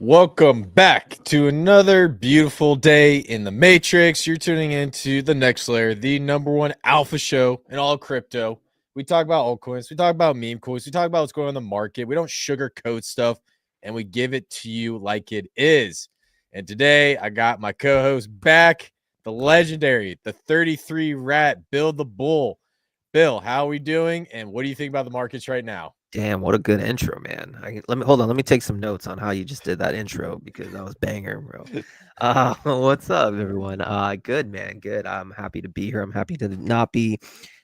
Welcome back to another beautiful day in the Matrix. You're tuning into the Next Layer, the #1 alpha show in all crypto. We talk about altcoins, we talk about meme coins, we talk about what's going on in the market. We don't sugarcoat stuff, and we give it to you like it is. And today, I got my co-host back, the legendary, the 33 rat, Bill the Bull. Bill, how are we doing, and what do you think about the markets right now? Damn, what a good intro, man. Let me hold on. Let me take some notes on how you just did that intro because that was banger, bro. What's up, everyone? Good, man. Good. I'm happy to be here. I'm happy to not be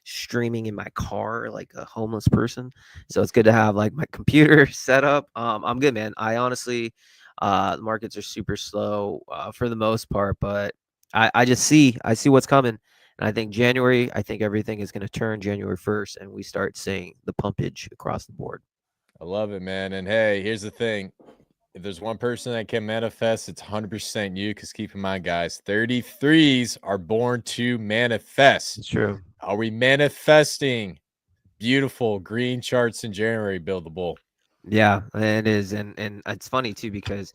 streaming in my car like a homeless person. So it's good to have like my computer set up. I'm good, man. I honestly, the markets are super slow for the most part, but I see what's coming. And I think January, I think everything is going to turn January 1st, and we start seeing the pumpage across the board. I love it, man. And hey, here's the thing. If there's one person that can manifest, it's 100% you. Because keep in mind, guys, 33s are born to manifest. It's true. Are we manifesting beautiful green charts in January, Build the Bull? Yeah, it is. And it's funny too because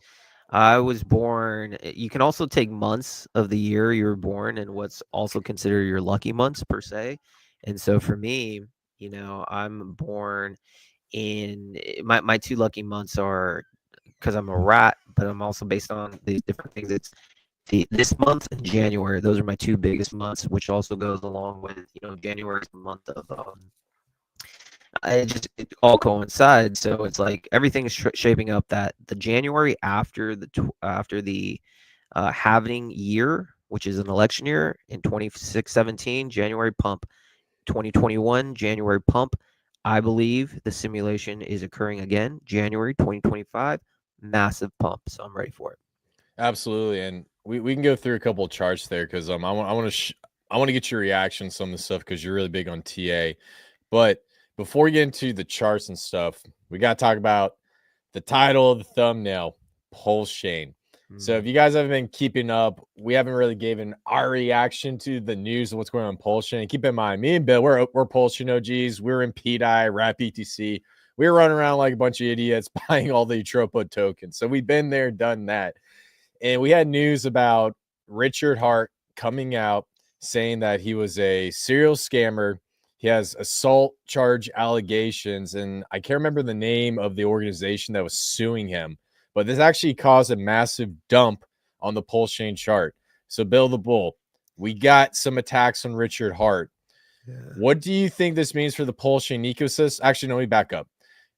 I was born. You can also take months of the year you were born and what's also considered your lucky months per se. And so for me, I'm born in my two lucky months are because I'm a rat, but I'm also based on these different things. It's this month and January. Those are my two biggest months, which also goes along with January is the month of it all coincides. So it's like everything is shaping up that the January after the halving year, which is an election year in 2617, January pump, 2021 January pump. I believe the simulation is occurring again, January 2025, massive pump. So I'm ready for it. Absolutely. And we can go through a couple of charts there because I want to get your reaction to some of the stuff because you're really big on TA. But before we get into the charts and stuff, we got to talk about the title of the thumbnail, Pulsechain. So if you guys haven't been keeping up, we haven't really given our reaction to the news and what's going on in Pulsechain. Keep in mind, me and Bill, we're Pulsechain OGs. We're in PDI, Rat BTC. We were running around like a bunch of idiots buying all the Tropo tokens. So we've been there, done that. And we had news about Richard Hart coming out saying that he was a serial scammer. He has assault charge allegations, and I can't remember the name of the organization that was suing him, but this actually caused a massive dump on the Pulsechain chart. So, Bill the Bull, we got some attacks on Richard Hart. Yeah. What do you think this means for the Pulsechain ecosystem? Actually, no, let me back up.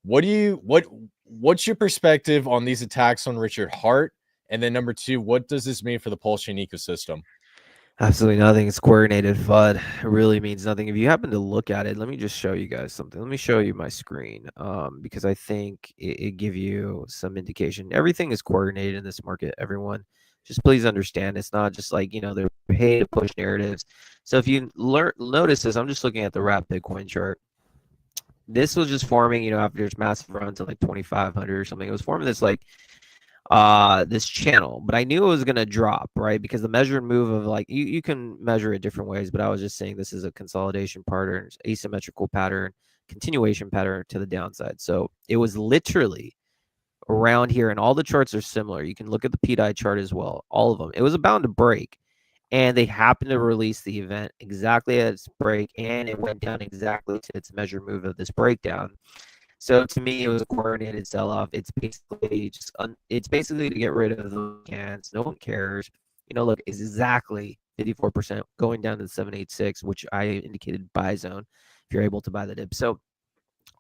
What's your perspective on these attacks on Richard Hart? And then number two, what does this mean for the Pulsechain ecosystem? Absolutely nothing. It's coordinated FUD. It really means nothing. If you happen to look at it, let me just show you guys something. Let me show you my screen because I think it give you some indication. Everything is coordinated in this market, everyone. Just please understand it's not just like, they're paid to push narratives. So if you notice this, I'm just looking at the wrap Bitcoin chart. This was just forming, after its massive run to like 2,500 or something. It was forming this channel, but I knew it was going to drop, right? Because the measure and move of like you can measure it different ways, but I was just saying this is a consolidation pattern, asymmetrical pattern, continuation pattern to the downside. So it was literally around here, and all the charts are similar. You can look at the PDI chart as well, all of them. It was bound to break, and they happened to release the event exactly at its break, and it went down exactly to its measure move of this breakdown. So to me, it was a coordinated sell-off. It's basically to get rid of the cans. No one cares. Look, it's exactly 54% going down to the 786, which I indicated buy zone if you're able to buy the dip. So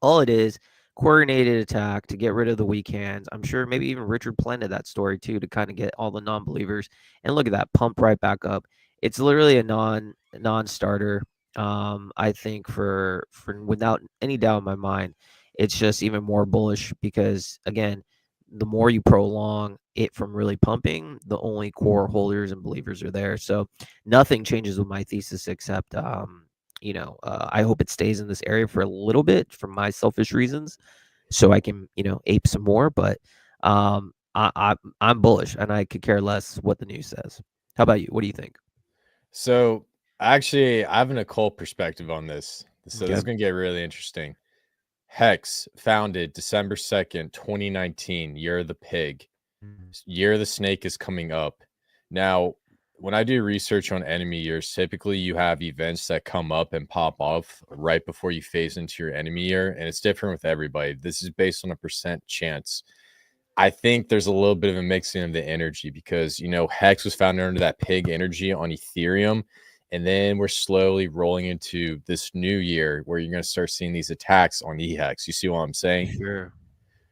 all it is, coordinated attack to get rid of the weak hands. I'm sure maybe even Richard planted that story too to kind of get all the non-believers. And look at that, pump right back up. It's literally a non-starter. I think for without any doubt in my mind, it's just even more bullish because again, the more you prolong it from really pumping, the only core holders and believers are there. So nothing changes with my thesis except I hope it stays in this area for a little bit for my selfish reasons, so I can ape some more. But I'm bullish, and I could care less what the news says. How about you? What do you think? So actually, I have an occult perspective on this. So this Okay. is going to get really interesting. Hex founded December 2nd, 2019, Year of the Pig. Year of the snake is coming up. Now, when I do research on enemy years, typically you have events that come up and pop off right before you phase into your enemy year, and it's different with everybody. This is based on a percent chance. I think there's a little bit of a mixing of the energy because, Hex was founded under that pig energy on Ethereum. And then we're slowly rolling into this new year where you're going to start seeing these attacks on EHEX. You see what I'm saying? Sure.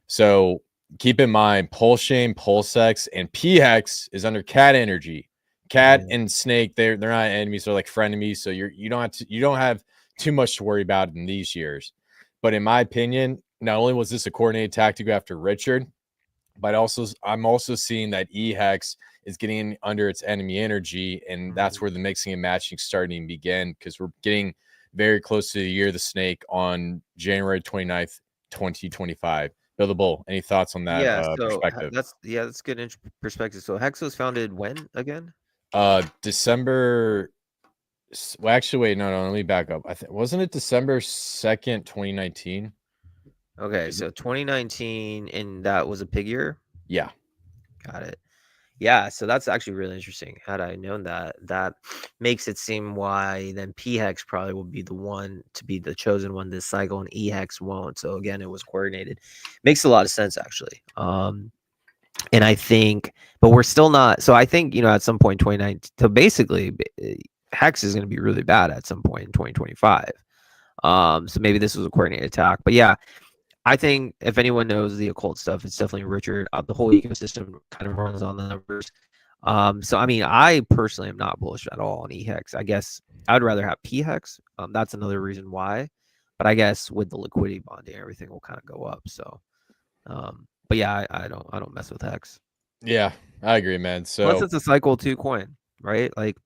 So keep in mind, Pulsechain, Pulsex, and PHEX is under cat energy. Cat and snake, they're not enemies, they're like frenemies. So you don't have too much to worry about in these years. But in my opinion, not only was this a coordinated attack to go after Richard, but I'm also seeing that EHEX is getting under its enemy energy, and that's where the mixing and matching starting to begin, because we're getting very close to the year of the snake on January 29th, 2025. Bill the Bull, any thoughts on that perspective? That's good perspective. So Hex was founded when again? December. Well, actually, wait, no, let me back up. Wasn't it December 2nd, 2019? Okay, so 2019, and that was a pig year? Yeah. Got it. Yeah, so that's actually really interesting. Had I known that, that makes it seem why then PHEX probably will be the one to be the chosen one this cycle, and EHEX won't. So again, it was coordinated. Makes a lot of sense actually. And I think, but we're still not. So I think at some point 2019. So basically, Hex is going to be really bad at some point in 2025. So maybe this was a coordinated attack, but yeah. I think if anyone knows the occult stuff, it's definitely Richard. The whole ecosystem kind of runs on the numbers. So I mean, I personally am not bullish at all on EHEX. I guess I would rather have PHEX. That's another reason why. But I guess with the liquidity bonding, everything will kind of go up. So, but yeah, I don't mess with Hex. Yeah, I agree, man. So plus, it's a cycle 2 coin, right? Like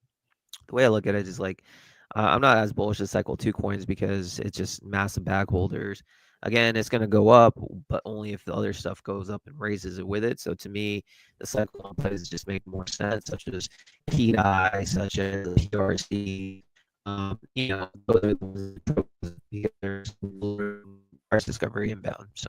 the way I look at it is like I'm not as bullish as cycle 2 coins because it's just massive bag holders. Again, it's going to go up, but only if the other stuff goes up and raises it with it. So to me, the cycle one plays just make more sense, such as PI, such as PRC, price discovery inbound. So,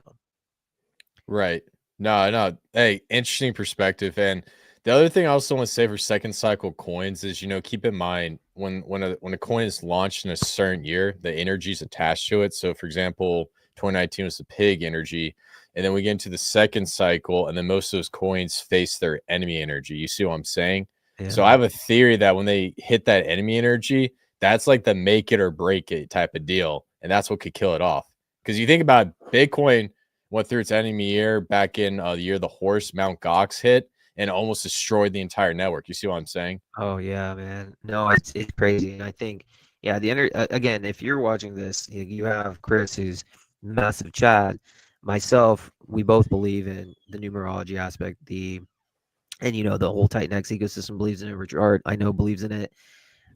right. No. Hey, interesting perspective. And the other thing I also want to say for second cycle coins is, keep in mind when a coin is launched in a certain year, the energy is attached to it. So, for example, 2019 was the pig energy, and then we get into the second cycle, and then most of those coins face their enemy energy. You see what I'm saying? yeah. So I have a theory that when they hit that enemy energy, that's like the make it or break it type of deal, and that's what could kill it off. Because you think about Bitcoin went through its enemy year back in the year the horse Mount Gox hit and almost destroyed the entire network. You see what I'm saying? Oh yeah, man. No, it's crazy, and I think again, if you're watching this, you have Chris who's massive Chad, myself, we both believe in the numerology aspect, the whole Titan-X ecosystem believes in it. Richard, I know, believes in it.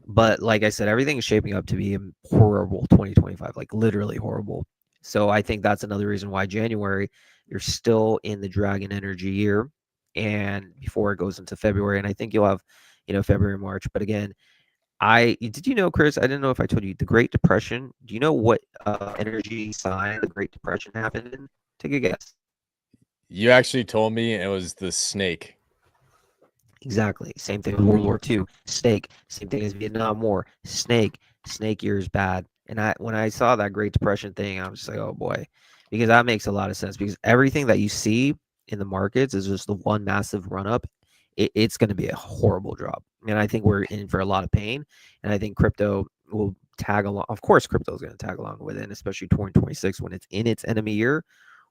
But like I said, everything is shaping up to be a horrible 2025, like literally horrible. So I think that's another reason why January, you're still in the dragon energy year, and before it goes into February, and I think you'll have, February, March. But again, did you know, Chris? I didn't know if I told you the Great Depression. Do you know what energy sign the Great Depression happened in? Take a guess. You actually told me it was the snake. Exactly. Same thing with World War II. Snake. Same thing as Vietnam War. Snake. Snake year is bad. And when I saw that Great Depression thing, I was just like, oh boy, because that makes a lot of sense. Because everything that you see in the markets is just the one massive run up. It's going to be a horrible drop. And I think we're in for a lot of pain. And I think crypto will tag along. Of course, crypto is going to tag along with it, and especially 2026 when it's in its enemy year.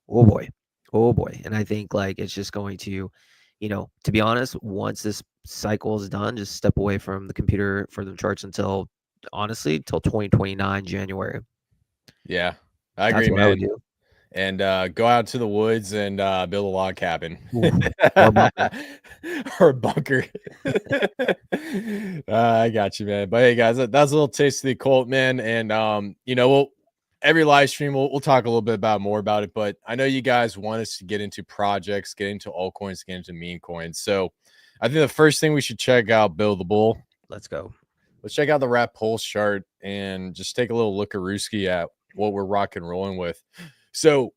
Oh boy. Oh boy. And I think like it's just going to, to be honest, once this cycle is done, just step away from the computer for the charts until 2029 January. Yeah, I agree, man. I would do. And go out to the woods and build a log cabin. Ooh, or a bunker. Or a bunker. I got you, man. But hey, guys, that's a little taste of the occult, man. And every live stream we'll talk a little bit more about it. But I know you guys want us to get into projects, get into altcoins, get into meme coins. So I think the first thing we should check out, Bill the Bull. Let's go. Let's check out the Wrap Pulse chart and just take a little look at what we're rock and rolling with. So,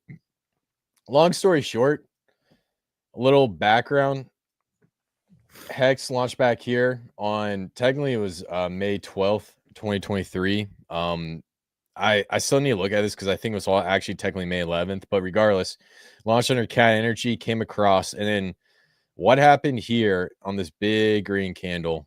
long story short, a little background. Hex launched back here on technically it was May 12th, 2023. I still need to look at this because I think it was all actually technically May 11th, but regardless, launched under Cat Energy, came across, and then what happened here on this big green candle?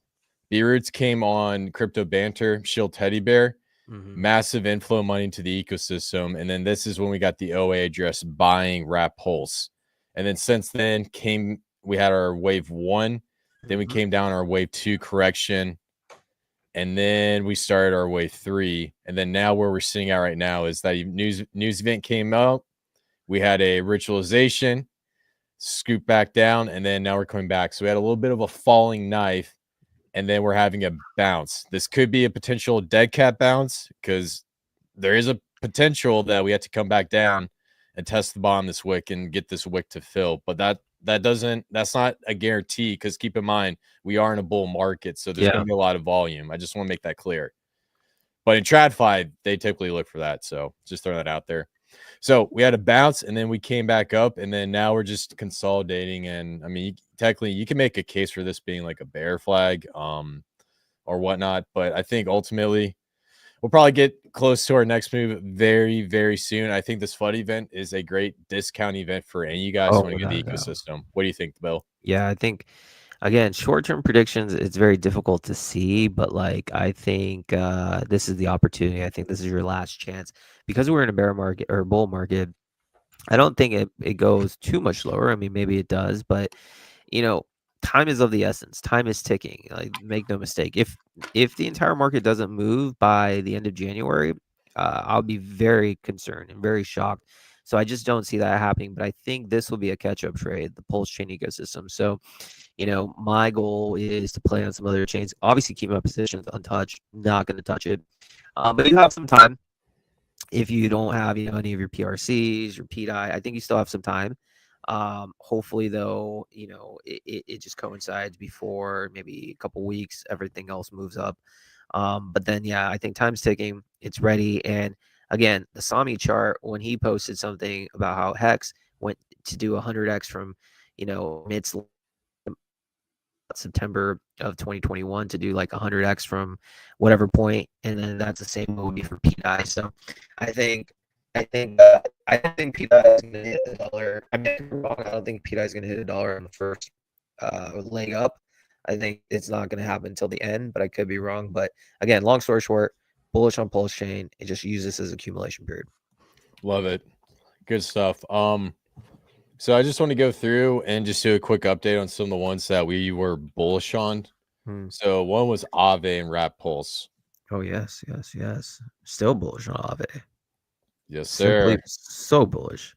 B-Roots came on Crypto Banter, Shield Teddy Bear, massive inflow money into the ecosystem, and then this is when we got the OA address buying Wrap Pulse, and then since then we had our wave 1, then we came down our wave 2 correction, and then we started our wave 3, and then now where we're sitting at right now is that news event came out. We had a ritualization, scoop back down, and then now we're coming back. So we had a little bit of a falling knife, and then we're having a bounce. This could be a potential dead cat bounce because there is a potential that we have to come back down and test the bottom this wick and get this wick to fill. But that's not a guarantee because keep in mind, we are in a bull market. So there's going to be a lot of volume. I just want to make that clear. But in TradFi, they typically look for that. So just throw that out there. So we had a bounce and then we came back up and then now we're just consolidating. And I mean, technically you can make a case for this being like a bear flag or whatnot. But I think ultimately we'll probably get close to our next move very, very soon. I think this FUD event is a great discount event for any of you guys who want to get the ecosystem. What do you think, Bill? Yeah, I think, again, short-term predictions, it's very difficult to see, but like I think this is the opportunity. I think this is your last chance because we're in a bear market or bull market. I don't think it goes too much lower. I mean, maybe it does, but time is of the essence. Time is ticking. Like, make no mistake. If the entire market doesn't move by the end of January, I'll be very concerned and very shocked. So I just don't see that happening. But I think this will be a catch-up trade, the Pulsechain ecosystem. So, my goal is to play on some other chains. Obviously, keep my positions untouched. Not going to touch it. But you have some time. If you don't have any of your PRCs, your PDI, I think you still have some time. Hopefully, though, it just coincides before maybe a couple weeks, everything else moves up. But then, yeah, I think time's ticking. It's ready. And again, the Sami chart, when he posted something about how Hex went to do 100x from, mid September of 2021 to do like 100x from whatever point, and then that's the same will be for PDI. So I think don't think PDI is going to hit $1. I mean, I'm wrong. I don't think PDI is going to hit $1 on the first leg up. I think it's not going to happen until the end, but I could be wrong. But again, long story short, bullish on Pulsechain and just use this as accumulation period. Love it. Good stuff. So I just want to go through and just do a quick update on some of the ones that we were bullish on. So one was Aave and Wrap Pulse. Oh, yes. Still bullish on Aave. Yes, sir. Simply so bullish.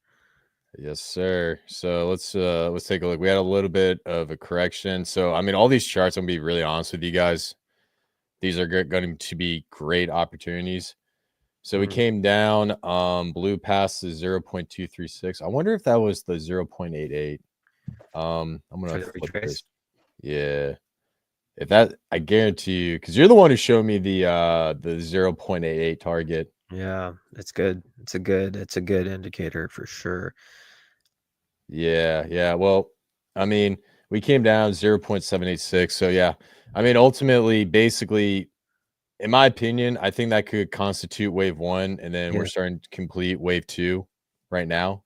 Yes, sir. So let's take a look. We had a little bit of a correction. So I mean, all these charts, I'm gonna be really honest with you guys. These are going to be great opportunities. So we came down, blew past the 0.236. I wonder if that was the 0.88. I'm gonna flip this. Yeah. If that, I guarantee you, because you're the one who showed me the 0.88 target. Yeah, it's good. It's a good indicator for sure. Yeah. Well, I mean, we came down 0.786. So yeah, I mean, ultimately, basically, in my opinion, I think that could constitute wave 1, and then we're starting to complete wave 2 right now.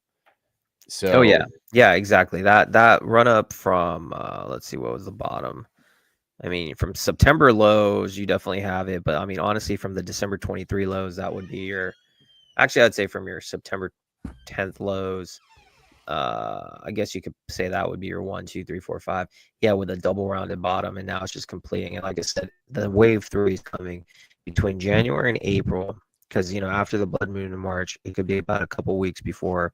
So yeah, exactly. That run up from let's see, what was the bottom? I mean, from September lows, you definitely have it, but I mean, honestly, from the December 23 lows, that would be your. Actually, I'd say from your September 10th lows. I guess you could say that would be your 1, 2, 3, 4, 5. Yeah, with a double rounded bottom, and now it's just completing. And like I said, the wave 3 is coming between January and April, because after the blood moon in March, it could be about a couple weeks before,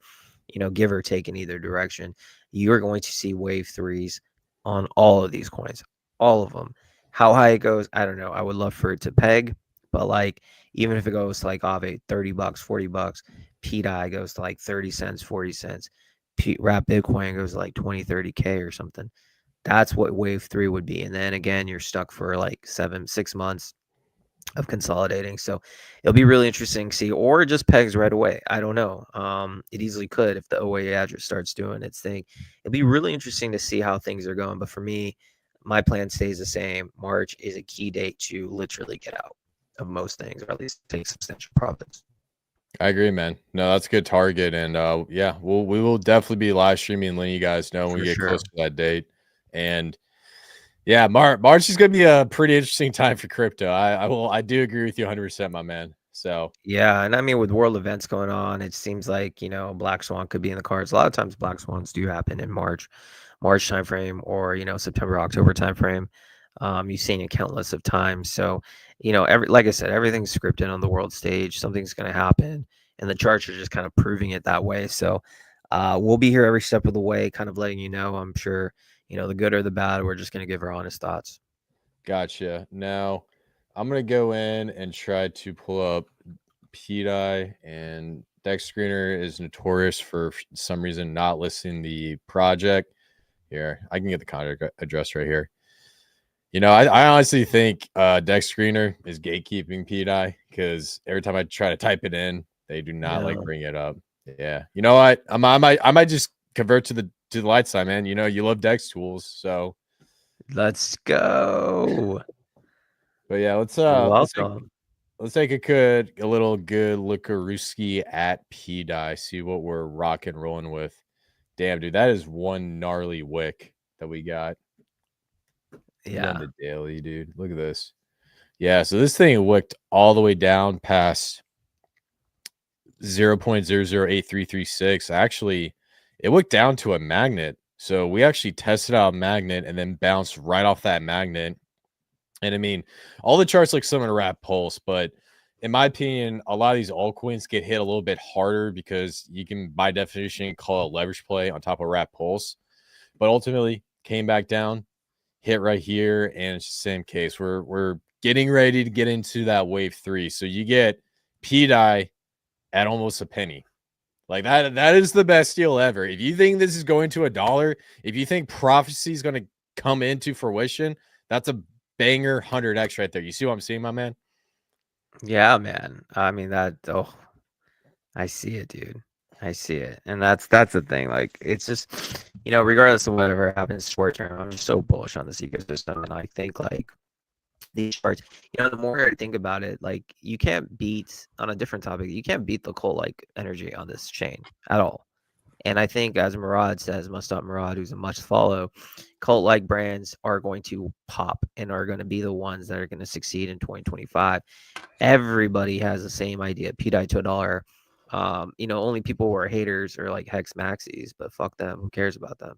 give or take in either direction. You're going to see wave 3s on all of these coins, all of them. How high it goes, I don't know. I would love for it to peg, but like even if it goes to like Aave $30, $40, PDI goes to like 30 cents, 40 cents. Wrap Bitcoin goes like 20, 30K or something. That's what wave 3 would be. And then again, you're stuck for like 6 months. of consolidating. So it'll be really interesting to see, or it just pegs right away. I don't know. It easily could if the OA address starts doing its thing. It'll be really interesting to see how things are going. But for me, my plan stays the same. March is a key date to literally get out of most things, or at least take substantial profits. I agree, man. No, that's a good target, and yeah, we will definitely be live streaming and letting you guys know when For we get close sure. to that date. And yeah, March is gonna be a pretty interesting time for crypto. I do agree with you 100%, my man. So Yeah, and I mean, with world events going on, it seems like, Black Swan could be in the cards. A lot of times Black Swans do happen in March timeframe, or, September, October timeframe. You've seen it countless of times. So, like I said, everything's scripted on the world stage. Something's going to happen, and the charts are just kind of proving it that way. So, we'll be here every step of the way, kind of letting you know. I'm sure, the good or the bad. We're just going to give our honest thoughts. gotcha. Now I'm gonna go in and try to pull up PDI, and Dex Screener is notorious for some reason not listing the project. Here, I can get the contact address right here. I honestly think Dex Screener is gatekeeping PDI because every time I try to type it in, they do not like Yeah. bring it up. Yeah, you know what? I might just convert to the light side, man. You love Dex tools, so. Let's go. But yeah, Welcome. let's take a little good lookarooski at PDI, see what we're rock and rolling with. Damn, dude, that is one gnarly wick that we got. Even on Yeah. the daily, dude. Look at this. Yeah, so this thing wicked all the way down past 0.008336. Actually, it wicked down to a magnet. So we actually tested out a magnet and then bounced right off that magnet. And I mean, all the charts look similar to Wrap Pulse, but in my opinion, a lot of these altcoins get hit a little bit harder because you can, by definition, call it leverage play on top of Wrap Pulse. But ultimately, came back down, hit right here, and it's the same case. We're getting ready to get into that wave 3. So you get PDI at almost a penny. Like that is the best deal ever. If you think this is going to $1, if you think prophecy is going to come into fruition, that's a banger 100x right there. You see what I'm seeing, my man? Yeah, man. I mean I see it, dude. I see it. And that's the thing. Like it's just, regardless of whatever happens short term, I'm just so bullish on this ecosystem. And I think like these charts, the more I think about it, like you can't beat on a different topic, you can't beat the cult like energy on this chain at all. And I think, as Murad says, Mustap Murad, who's a much follow, cult like brands are going to pop and are going to be the ones that are going to succeed in 2025. Everybody has the same idea. PDI to $1. Only people who are haters are like Hex Maxis, but fuck them. Who cares about them?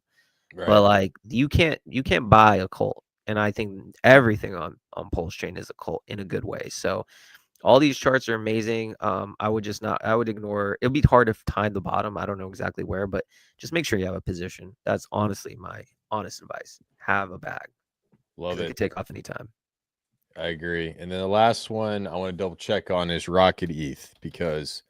Right. But like you can't buy a cult. And I think everything on Pulsechain is a cult in a good way. So all these charts are amazing. I would just not. I would ignore. It'll be hard to find the bottom. I don't know exactly where, but just make sure you have a position. That's honestly my honest advice. Have a bag Love because it it. could take off anytime. I agree. And then the last one I want to double check on is Rocket ETH, because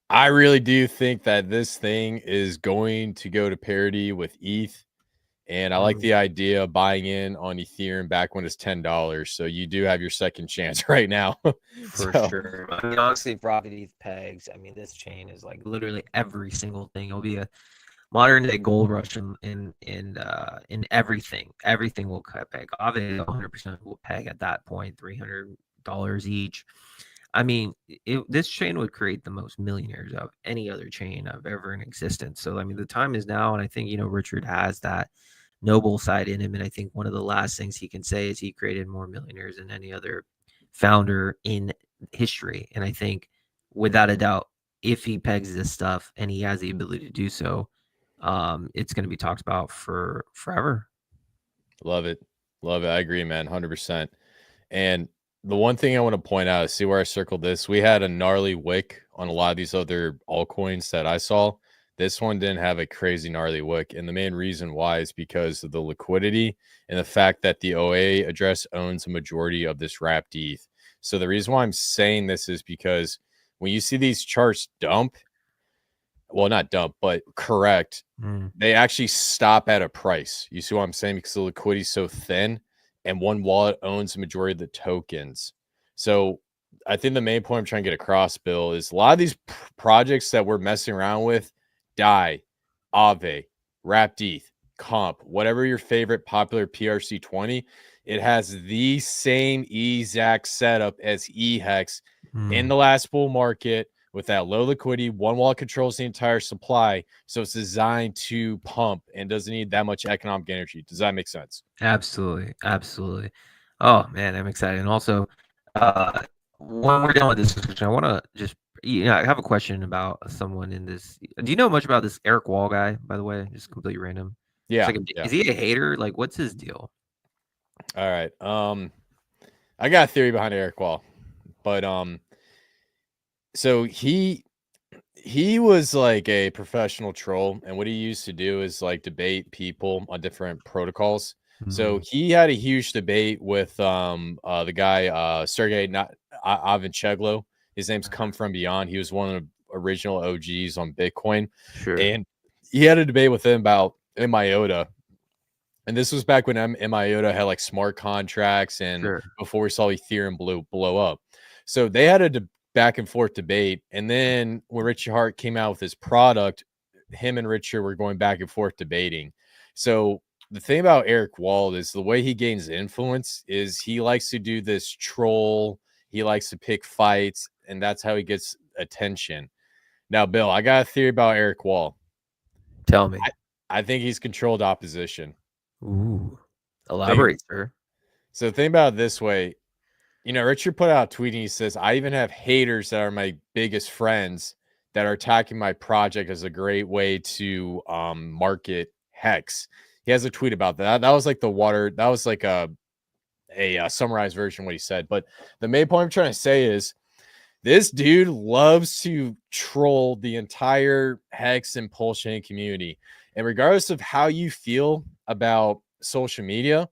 I really do think that this thing is going to go to parity with ETH. And I like Mm, the idea of buying in on Ethereum back when it's $10. So you do have your second chance right now. for So sure. I mean, honestly, if Rocket ETH pegs, I mean, this chain is like literally every single thing. It'll be a modern day gold rush in everything. Everything will peg. Obviously, 100% will peg at that point. $300 each. I mean, this chain would create the most millionaires of any other chain of ever in existence. So, I mean, the time is now, and I think Richard has that noble side in him, and I think one of the last things he can say is he created more millionaires than any other founder in history. And I think, without a doubt, if he pegs this stuff and he has the ability to do so, it's going to be talked about for forever. love it. Love it. I agree, man. 100%. And the one thing I want to point out is, see where I circled this? We had a gnarly wick on a lot of these other altcoins that I saw. This one didn't have a crazy gnarly wick. And the main reason why is because of the liquidity and the fact that the OA address owns a majority of this wrapped ETH. So the reason why I'm saying this is because when you see these charts dump, well, not dump, but correct, Mm. they actually stop at a price. You see what I'm saying? Because the liquidity is so thin and one wallet owns the majority of the tokens. So I think the main point I'm trying to get across, Bill, is a lot of these projects that we're messing around with, DAI, Aave, Rapdeth, Comp, whatever your favorite popular PRC20, it has the same exact setup as eHex in the last bull market with that low liquidity. One wallet controls the entire supply. So it's designed to pump and doesn't need that much economic energy. Does that make sense? Absolutely. Absolutely. Oh, man, I'm excited. And also, when we're done with this discussion, I want to just, I have a question about someone in this. Do you know much about this Eric Wall guy, by the way? Just completely random. Yeah. Is he a hater? Like, what's his deal? All right. I got a theory behind Eric Wall, but so he was like a professional troll, and what he used to do is like debate people on different protocols. So he had a huge debate with the guy Sergey Ivancheglo. His name's Come From Beyond. He was one of the original OGs on Bitcoin. Sure. And he had a debate with him about MIOTA. And this was back when MIOTA had like smart contracts and before we saw Ethereum blow up. So they had a back and forth debate. And then when Richard Hart came out with his product, him and Richard were going back and forth debating. So the thing about Eric Wald is the way he gains influence is he likes to do this troll. He likes to pick fights, and that's how he gets attention. Now, Bill, I got a theory about Eric Wald. Tell me. I think he's controlled opposition. Ooh, elaborate, sir. So think about it this way. You know, Richard put out a tweet and he says, I even have haters that are my biggest friends that are attacking my project as a great way to market Hex. He has a tweet about that. That was like the water. That was like a summarized version of what he said. But the main point I'm trying to say is this dude loves to troll the entire Hex and Pulsechain community. And regardless of how you feel about social media,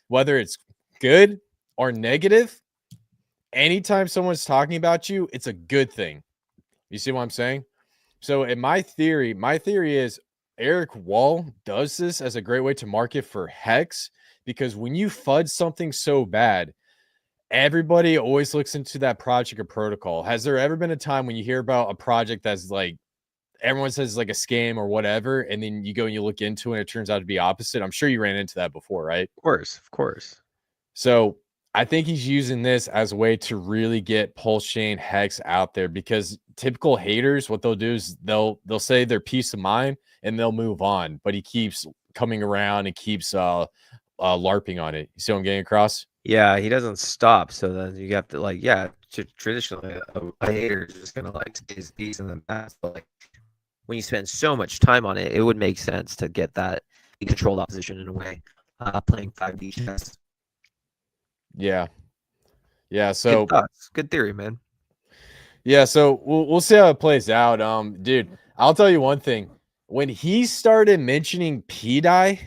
whether it's good or negative, anytime someone's talking about you, it's a good thing. You see what I'm saying? So in my theory is Eric Wall does this as a great way to market for Hex, because when you fudge something so bad, everybody always looks into that project or protocol. Has there ever been a time when you hear about a project that's like everyone says like a scam or whatever, and then you go and you look into it and it turns out to be opposite? I'm sure you ran into that before, right? Of course. So I think he's using this as a way to really get Pulsechain Hex out there, because typical haters, what they'll do is they'll say their peace of mind and they'll move on, but he keeps coming around and keeps LARPing on it. You see what I'm getting across? Yeah, he doesn't stop. So then you have to like, traditionally a hater is just gonna like say his piece in the past, but like when you spend so much time on it, it would make sense to get that controlled opposition in a way, playing 5D chess. Yeah. So good theory, man. Yeah, so we'll see how it plays out. Dude, I'll tell you one thing. When he started mentioning PDI,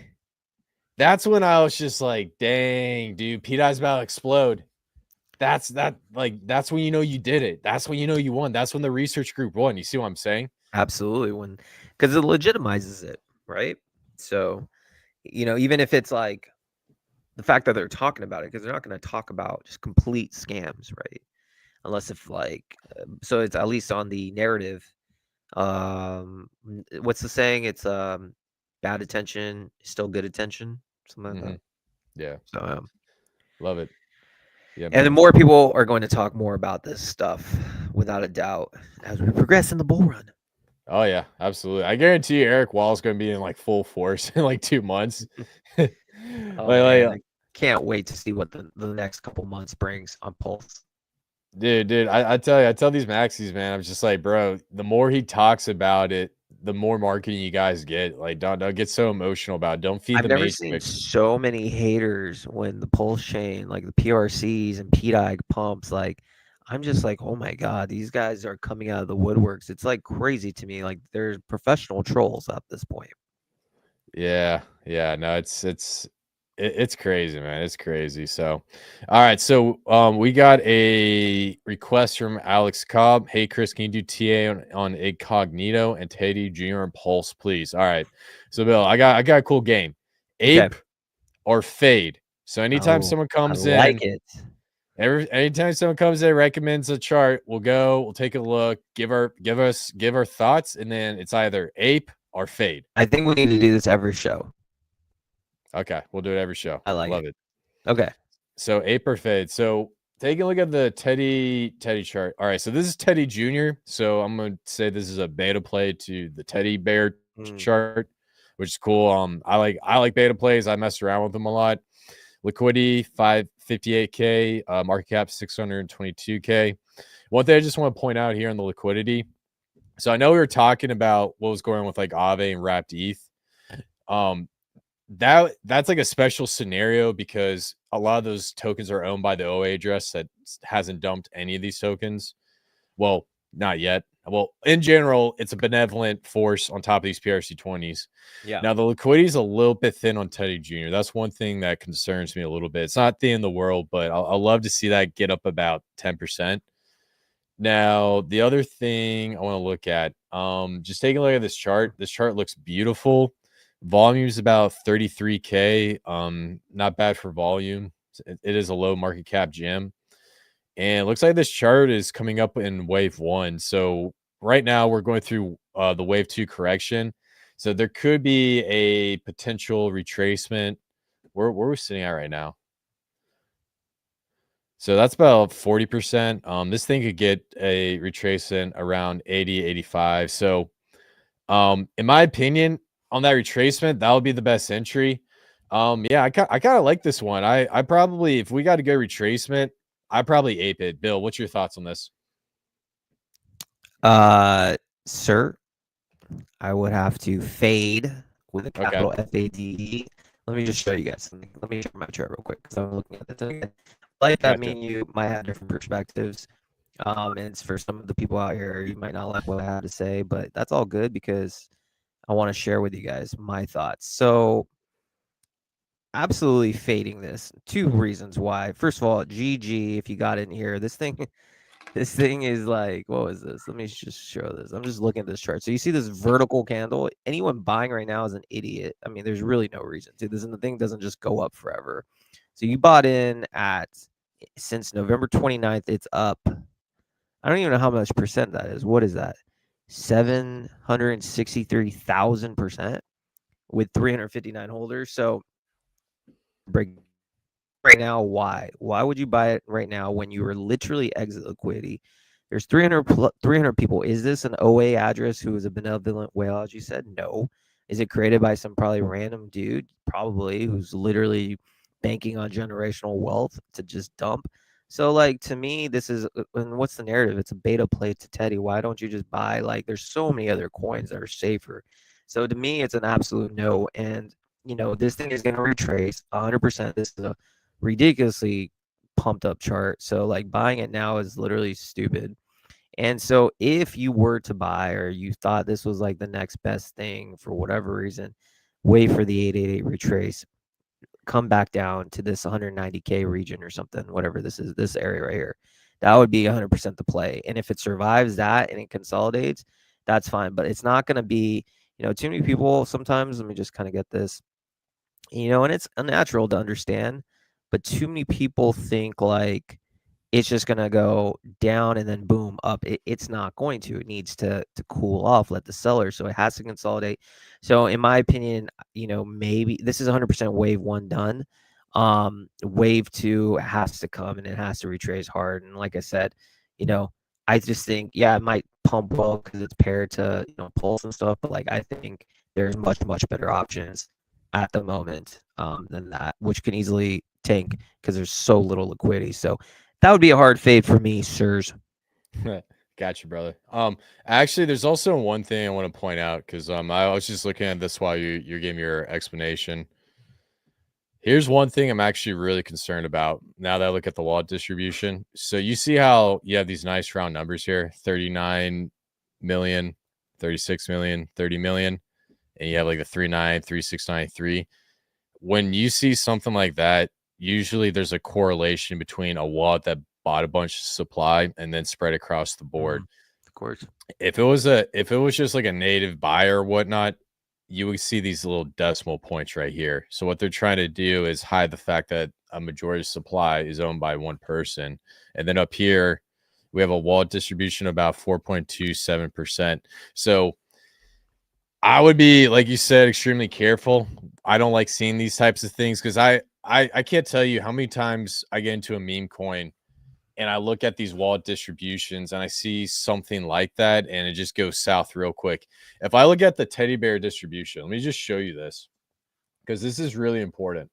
that's when I was just like, dang, dude, PDI's about to explode. That's when you know you did it. That's when you know you won. That's when the research group won. You see what I'm saying? Absolutely, because it legitimizes it, right? So, even if it's like the fact that they're talking about it, because they're not going to talk about just complete scams, right? Unless if like, so it's at least on the narrative. What's the saying? It's bad attention is still good attention, something like that. Yeah. So love it. Yeah. And then more people are going to talk more about this stuff, without a doubt, as we progress in the bull run. Oh yeah, absolutely. I guarantee you Eric Wall's going to be in like full force in like 2 months. I can't wait to see what the next couple months brings on Pulse. Dude, I tell these maxis, man, I'm just like, bro, the more he talks about it, the more marketing you guys get. Like, don't get so emotional about it. Don't feed I've the never matrix. seen so many haters when the Pulsechain, like the PRCs and PDI pumps, like I'm just like, oh my god, these guys are coming out of the woodworks. It's like crazy to me. Like they're professional trolls at this point. Yeah, no, it's crazy, man. It's crazy. So, all right. So, we got a request from Alex Cobb. Hey, Chris, can you do TA on Incognito and Teddy Jr. and Pulse, please? All right. So, Bill, I got a cool game. Ape or Fade. So, anytime someone comes in, like it. Anytime someone comes in, recommends a chart, we'll take a look, give our thoughts, and then it's either ape or fade. I think we need to do this every show. Okay, we'll do it every show. I like Love it. Okay. So ape or fade. So take a look at the Teddy chart. All right, so this is Teddy Jr. So I'm gonna say this is a beta play to the Teddy Bear chart, which is cool. I like beta plays. I mess around with them a lot. Liquidity 558K, market cap 622K. One thing I just want to point out here on the liquidity. So I know we were talking about what was going on with like Aave and Wrapped ETH. That's like a special scenario because a lot of those tokens are owned by the OA address that hasn't dumped any of these tokens. Well, not yet. Well, in general, it's a benevolent force on top of these PRC20s. Yeah. Now, the liquidity is a little bit thin on Teddy Jr. That's one thing that concerns me a little bit. It's not the end of the world, but I'll love to see that get up about 10%. Now, the other thing I want to look at, just taking a look at this chart. This chart looks beautiful. Volume is about 33K. Not bad for volume. It is a low market cap gem. And it looks like this chart is coming up in wave 1. So right now we're going through the wave 2 correction. So there could be a potential retracement. Where are we sitting at right now? So that's about 40%. This thing could get a retracement around 80, 85. So in my opinion, on that retracement, that would be the best entry. Yeah, I kind of like this one. I probably, if we got a good retracement, I probably ape it. Bill, what's your thoughts on this? Sir, I would have to fade with a capital FADE. Let me just show you guys something. Let me share my chart real quick because I'm looking at this again. Like that, me and you might have different perspectives. And it's for some of the people out here, you might not like what I have to say, but that's all good because I want to share with you guys my thoughts. So, absolutely fading this. 2 reasons why. First of all, GG, if you got in here, this thing is like, what was this? Let me just show this. I'm just looking at this chart. So you see this vertical candle. Anyone buying right now is an idiot. I mean, there's really no reason to. This, and the thing doesn't just go up forever. So you bought in at, since November 29th, it's up. I don't even know how much percent that is. What is that? 763,000% with 359 holders. So break right now. Why would you buy it right now when you were literally exit liquidity? There's 300 people. Is this an OA address who is a benevolent whale, as you said? No. Is it created by some probably random dude, probably, who's literally banking on generational wealth to just dump? So, like, to me, this is, and what's the narrative? It's a beta play to Teddy. Why don't you just buy, like, there's so many other coins that are safer. So to me, it's an absolute no. And, this thing is going to retrace 100%. This is a ridiculously pumped up chart. So like buying it now is literally stupid. And so if you were to buy, or you thought this was like the next best thing for whatever reason, wait for the 888 retrace, come back down to this 190K region or something, whatever this is, this area right here. That would be 100% the play. And if it survives that and it consolidates, that's fine. But it's not going to be, too many people sometimes, let me just kind of get this, and it's unnatural to understand, but too many people think like it's just going to go down and then boom up. It's not going to. It needs to cool off, let the seller. So it has to consolidate. So in my opinion, maybe this is 100% wave 1 done. Wave 2 has to come and it has to retrace hard. And like I said, I just think, yeah, it might pump well because it's paired to Pulse and stuff, but like I think there's much better options at the moment than that, which can easily tank because there's so little liquidity. So that would be a hard fade for me, sirs. Gotcha, brother. Actually, there's also one thing I want to point out because I was just looking at this while you gave me your explanation. Here's one thing I'm actually really concerned about now that I look at the wallet distribution. So you see how you have these nice round numbers here, 39 million, 36 million, 30 million, and you have like the 39, 3693. When you see something like that, usually there's a correlation between a wallet that bought a bunch of supply and then spread across the board. Of course. If it was just like a native buyer or whatnot, you would see these little decimal points right here. So what they're trying to do is hide the fact that a majority of supply is owned by one person. And then up here, we have a wallet distribution about 4.27%. So I would be, like you said, extremely careful. I don't like seeing these types of things because I can't tell you how many times I get into a meme coin and I look at these wallet distributions and I see something like that and it just goes south real quick. If I look at the teddy bear distribution, let me just show you this because this is really important.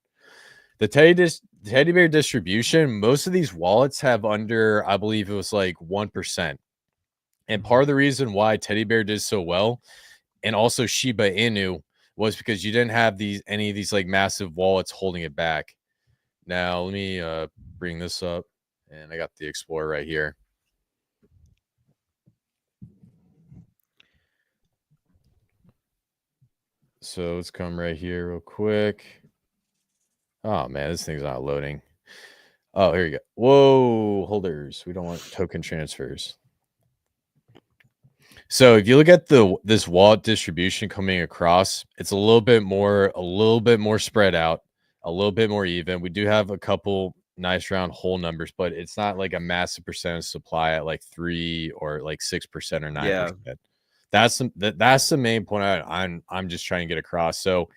The teddy bear distribution, most of these wallets have under, I believe it was like 1%. And part of the reason why teddy bear did so well and also Shiba Inu was because you didn't have any of these like massive wallets holding it back. Now let me bring this up, and I got the Explorer right here. So let's come right here real quick. Oh man, this thing's not loading. Oh, here you go. Whoa, holders. We don't want token transfers. So if you look at this wallet distribution coming across, it's a little bit more spread out, a little bit more even. We do have a couple nice round whole numbers, but it's not like a massive percentage supply at like 3 or like 6% or 9%. Yeah. That's the main point I'm just trying to get across. So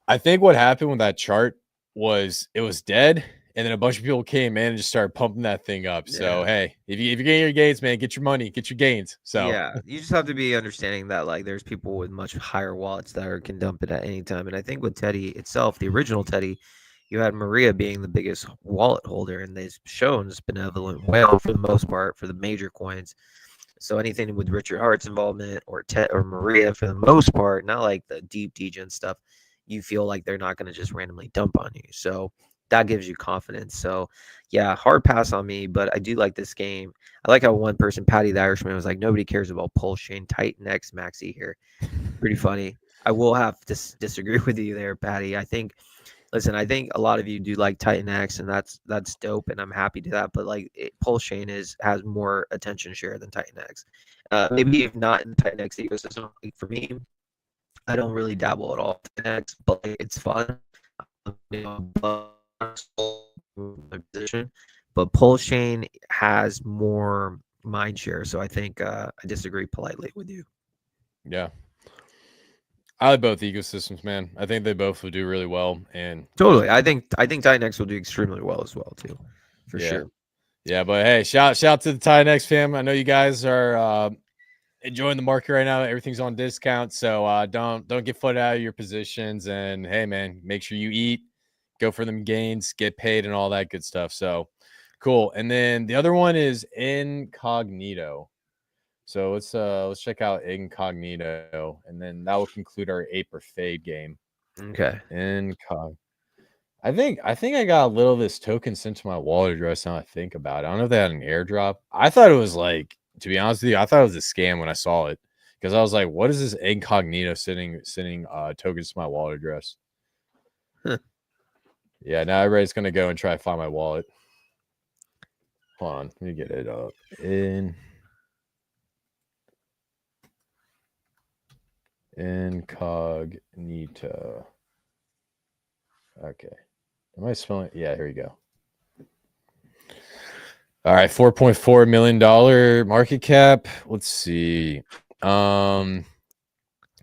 I think what happened with that chart was it was dead, and then a bunch of people came in and just started pumping that thing up. So Yeah. hey, if you're getting your gains, man, get your money, get your gains. So Yeah, you just have to be understanding that like there's people with much higher wallets that can dump it at any time. And I think with Teddy itself, the original Teddy, you had Maria being the biggest wallet holder, and they've shown this benevolent whale for the most part for the major coins. So anything with Richard Hart's involvement or Ted or Maria for the most part, not like the deep degen stuff, you feel like they're not going to just randomly dump on you. So that gives you confidence. So yeah, hard pass on me, but I do like this game. I like how one person, Patty the Irishman, was like, nobody cares about Pulsechain, Titan X, Maxi here. Pretty funny. I will have to disagree with you there, Patty. Listen, I think a lot of you do like Titan X, and that's dope, and I'm happy to that. But like, Pulsechain has more attention share than Titan X. Maybe if not in the Titan X ecosystem, like for me, I don't really dabble at all in Titan X, but like, it's fun. My position, but Pulsechain has more mind share, so I think I disagree politely with you. yeah, I like both ecosystems, man. I think they both will do really well. And Totally, I think Titan X will do extremely well as well too, for yeah, sure. yeah. But hey, shout to the Titan X fam. I know you guys are enjoying the market right now. Everything's on discount, so don't get foot out of your positions. And hey, man, make sure you eat, go for them gains, get paid, and all that good stuff. So cool. And then the other one is Incognito. So let's check out Incognito, and then that will conclude our ape or fade game. Okay. Incog. I think I got a little of this token sent to my wallet address. Now I think about it, I don't know if they had an airdrop. I thought it was like, to be honest with you, I thought it was a scam when I saw it because I was like, "What is this Incognito sending tokens to my wallet address?" Huh. Yeah, now everybody's gonna go and try to find my wallet. Hold on, let me get it up. Incognito. Okay. Am I spelling? Yeah, here we go. All right, $4.4 million market cap. Let's see.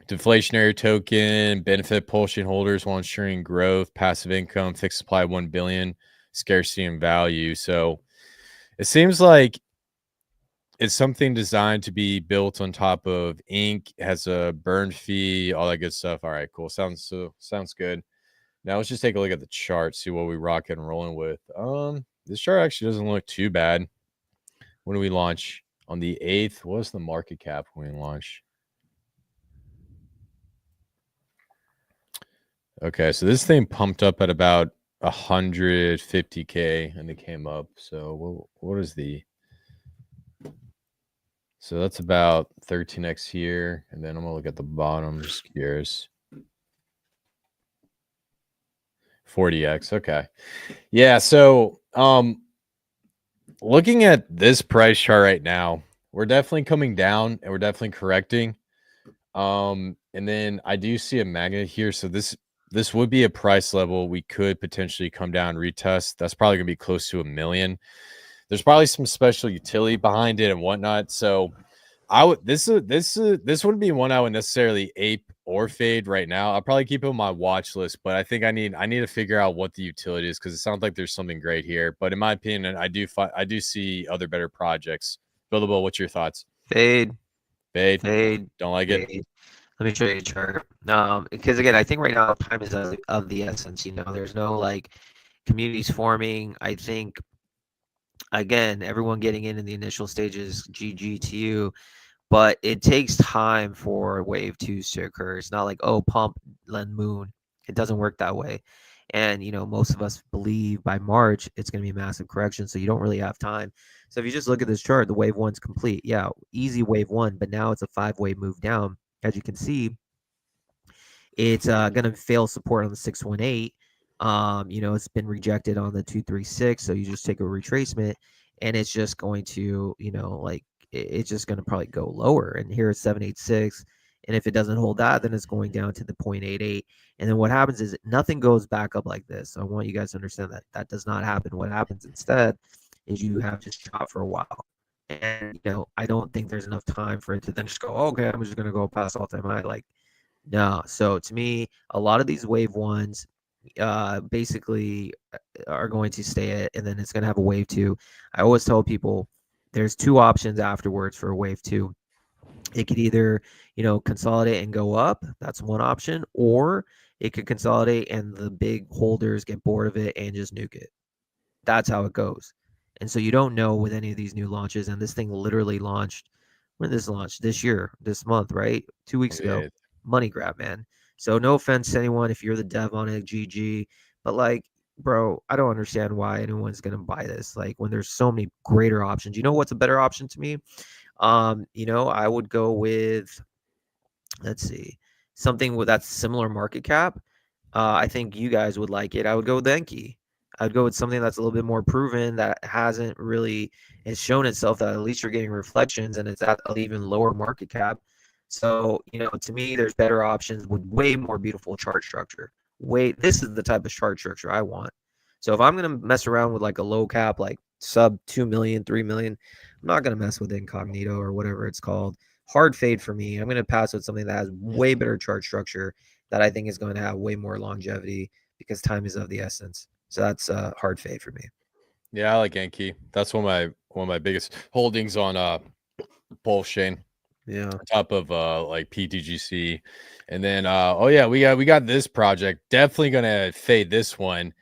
Deflationary token, benefit Pulsechain holders while ensuring growth, passive income, fixed supply 1 billion, scarcity and value. So it seems like it's something designed to be built on top of ink, has a burn fee, all that good stuff. All right, cool. Sounds good. Now let's just take a look at the chart, see what we rocking and rolling with. This chart actually doesn't look too bad. When do we launch? On the 8th. What was the market cap when we launch? Okay, so this thing pumped up at about 150K and it came up. So what is the... So that's about 13x here. And then I'm going to look at the bottom. Just curious. 40x. Okay. Yeah. So, looking at this price chart right now, we're definitely coming down and we're definitely correcting. And then I do see a magnet here. So this would be a price level we could potentially come down and retest. That's probably gonna be close to 1 million. There's probably some special utility behind it and whatnot. So I would this wouldn't be one I would necessarily ape or fade right now. I'll probably keep it on my watch list, but I think I need to figure out what the utility is because it sounds like there's something great here. But in my opinion, I do see other better projects. Buildable, what's your thoughts? Fade, Fade. fade, Don't like it. fade. Let me show you a chart. Because again, I think right now time is of the essence. You know, there's no like communities forming. I think again, everyone getting in the initial stages, GG to you. But it takes time for wave twos to occur. It's not like, oh, pump, then moon. It doesn't work that way. And, you know, most of us believe by March, it's going to be a massive correction. So you don't really have time. So if you just look at this chart, the wave one's complete. Yeah, easy wave one, but now it's a 5-wave move down. As you can see, it's going to fail support on the 618. You know, it's been rejected on the 236. So you just take a retracement and it's just going to, you know, like it's just going to probably go lower. And here it's 786. And if it doesn't hold that, then it's going down to the 0.88. And then what happens is nothing goes back up like this. So I want you guys to understand that that does not happen. What happens instead is you have to stop for a while. And, you know, I don't think there's enough time for it to then just go, okay, I'm just going to go past all time high. Like, no. So to me, a lot of these wave ones basically are going to stay at, and then it's going to have a wave two. I always tell people there's two options afterwards for a wave two. It could either, you know, consolidate and go up. That's one option. Or it could consolidate and the big holders get bored of it and just nuke it. That's how it goes. And so you don't know with any of these new launches. And this thing literally launched when this launched this year, this month, right? 2 weeks ago. Money grab, man. So no offense to anyone if you're the dev on it, GG. But like, bro, I don't understand why anyone's gonna buy this. Like when there's so many greater options. You know what's a better option to me? You know, I would go with, let's see, something with that similar market cap. I think you guys would like it. I would go with Enki. I would go with something that's a little bit more proven that hasn't really it's shown itself that at least you're getting reflections and it's at an even lower market cap. So, you know, to me, there's better options with way more beautiful chart structure. This is the type of chart structure I want. So if I'm gonna mess around with like a low cap, like sub 2 million, 3 million, I'm not gonna mess with incognito or whatever it's called. Hard fade for me. I'm gonna pass with something that has way better chart structure that I think is going to have way more longevity because time is of the essence. So that's a hard fade for me. Yeah, I like Enki. That's one of my biggest holdings on Pulsechain. Yeah. On top of like PTGC. And then oh yeah, we got this project. Definitely gonna fade this one.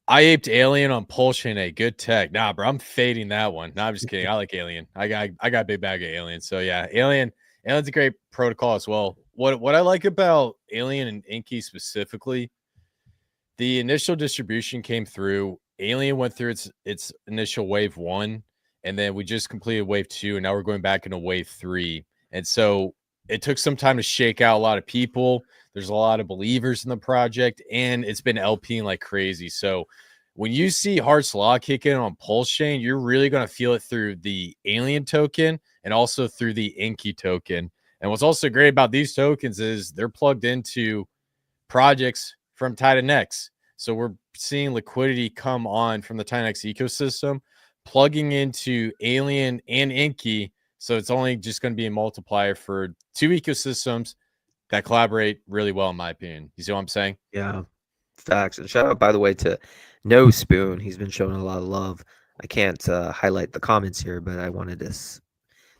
I aped Alien on Pulsechain, a good tech. Nah, bro, I'm fading that one. No, I'm just kidding. I like Alien. I got a big bag of Alien. So yeah, Alien's a great protocol as well. What I like about Alien and Inky specifically, the initial distribution came through. Alien went through its initial wave one, and then we just completed wave two, and now we're going back into wave three. And so it took some time to shake out a lot of people. There's a lot of believers in the project, and it's been LPing like crazy. So when you see Heart's Law kick in on Pulsechain, you're really going to feel it through the Alien token and also through the Inky token. And what's also great about these tokens is they're plugged into projects from Titan X. So we're seeing liquidity come on from the Titan X ecosystem, plugging into Alien and Inky. So it's only just going to be a multiplier for two ecosystems that collaborate really well, in my opinion. You see what I'm saying? Yeah. Facts. And shout out, by the way, to No Spoon. He's been showing a lot of love. I can't highlight the comments here, but I wanted to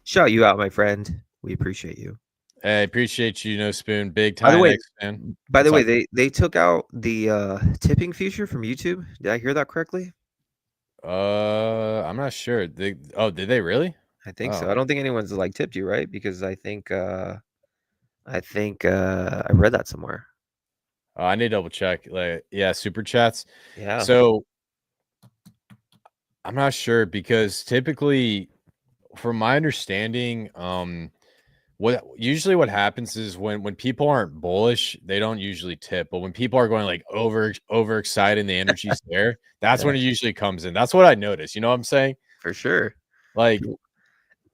shout you out, my friend. We appreciate you. I appreciate you, No Spoon. Big By the Titan way, X fan. by the What's way, up? they took out the tipping feature from YouTube. Did I hear that correctly? I'm not sure. Did they really? I think so. Oh, I don't think anyone's like tipped you, right? Because I think I read that somewhere. I need to double check. Like, yeah, super chats. Yeah. So I'm not sure because typically, from my understanding, what happens is when people aren't bullish, they don't usually tip. But when people are going like over excited and the energy's there, that's Yeah, when it usually comes in. That's what I noticed. You know what I'm saying? for sure. Like People-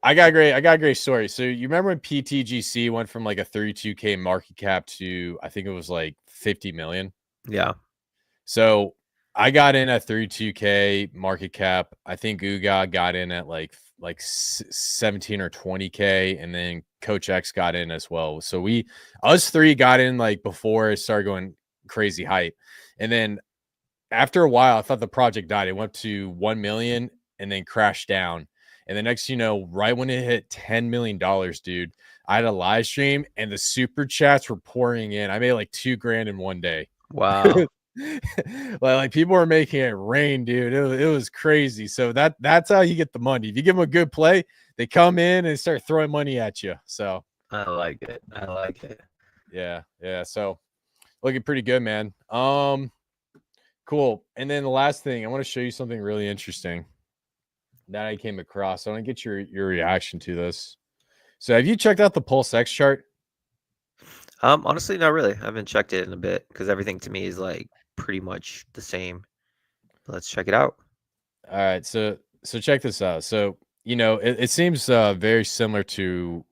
I got a great story. So you remember when PTGC went from like a 32K market cap to I think it was like 50 million? Yeah. So I got in at 32K market cap. I think Uga got in at like 17 or 20K, and then Coach X got in as well. So us three got in like before it started going crazy hype. And then after a while, I thought the project died. It went to 1 million and then crashed down. And the next, right when it hit $10 million, dude, I had a live stream and the super chats were pouring in. I made like 2 grand in one day. Wow. like people were making it rain, dude. It was crazy. So that's how you get the money. If you give them a good play, they come in and start throwing money at you. So I like it. I like it. yeah. So looking pretty good, man. Cool. And then the last thing, I want to show you something really interesting that I came across. I want to get your reaction to this. So have you checked out the Pulsex chart? Honestly, not really. I haven't checked it in a bit because everything to me is like pretty much the same. Let's check it out. All right. So check this out. So, it seems very similar to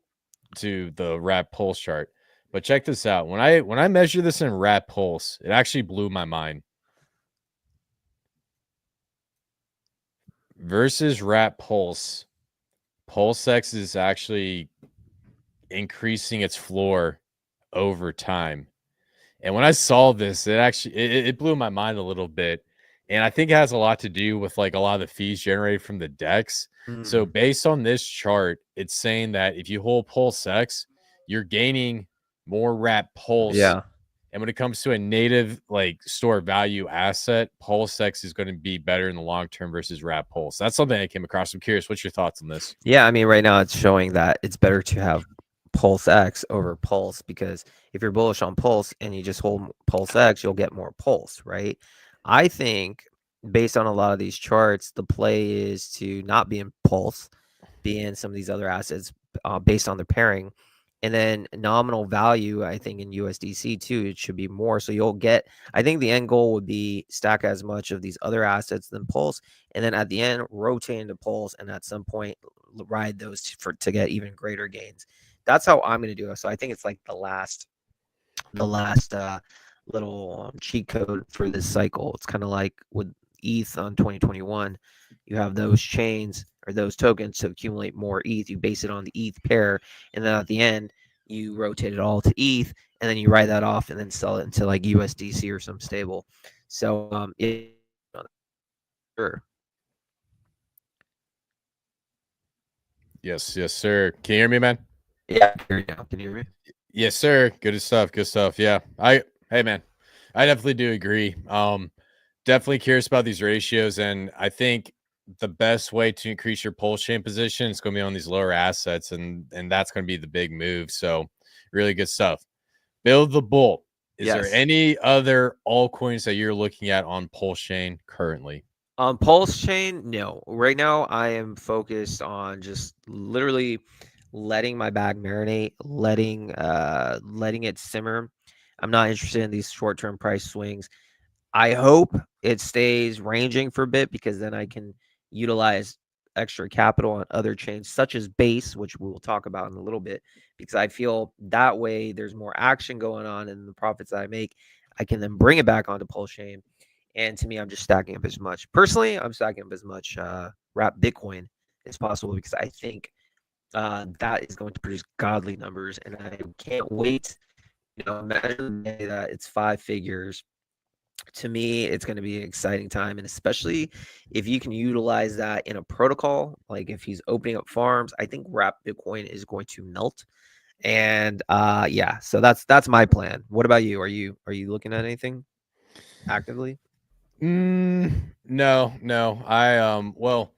the Rat Pulse chart. But check this out. When I measure this in Rat Pulse, it actually blew my mind. Versus Rat Pulse, PulseX is actually increasing its floor over time. And when I saw this, it blew my mind a little bit. And I think it has a lot to do with like a lot of the fees generated from the DEX. So Mm. based on this chart, it's saying that if you hold PulseX, you're gaining more Rat Pulse. Yeah. And when it comes to a native like store value asset, PulseX is going to be better in the long term versus Rat Pulse. That's something I came across. I'm curious, what's your thoughts on this? Yeah, I mean, right now it's showing that it's better to have Pulse X over Pulse because if you're bullish on Pulse and you just hold Pulse X, you'll get more Pulse, right? I think based on a lot of these charts, the play is to not be in Pulse, be in some of these other assets based on their pairing. And then nominal value, I think in USDC too, it should be more. So you'll get, I think the end goal would be stack as much of these other assets than Pulse. And then at the end, rotate into Pulse. And at some point, ride those to get even greater gains. That's how I'm going to do it. So I think it's like the last little cheat code for this cycle. It's kind of like with ETH on 2021. You have those chains or those tokens to accumulate more ETH. You base it on the ETH pair, and then at the end, you rotate it all to ETH, and then you write that off and then sell it into like USDC or some stable. So sure. Yes, sir. Can you hear me, man? Yeah, here now. Can you hear me? Yes, sir. Good stuff. Yeah. Hey man, I definitely do agree. Definitely curious about these ratios, and I think the best way to increase your Pulsechain position is going to be on these lower assets, and that's going to be the big move. So, really good stuff. Build the bull. Is there Yes. any other altcoins that you're looking at on Pulsechain currently? Pulsechain, no. Right now, I am focused on just literally letting my bag marinate, letting it simmer. I'm not interested in these short-term price swings. I hope it stays ranging for a bit because then I can utilize extra capital on other chains such as Base, which we will talk about in a little bit, because I feel that way there's more action going on and the profits that I make, I can then bring it back onto Pulsechain. And to me, I'm just stacking up as much. Personally, I'm stacking up as much wrap Bitcoin as possible because I think that is going to produce godly numbers. And I can't wait. Imagine the day that it's 5 figures. To me, it's going to be an exciting time. And especially if you can utilize that in a protocol, like if he's opening up farms, I think wrap Bitcoin is going to melt. And yeah, so that's my plan. What about you? Are you looking at anything actively? No. Well,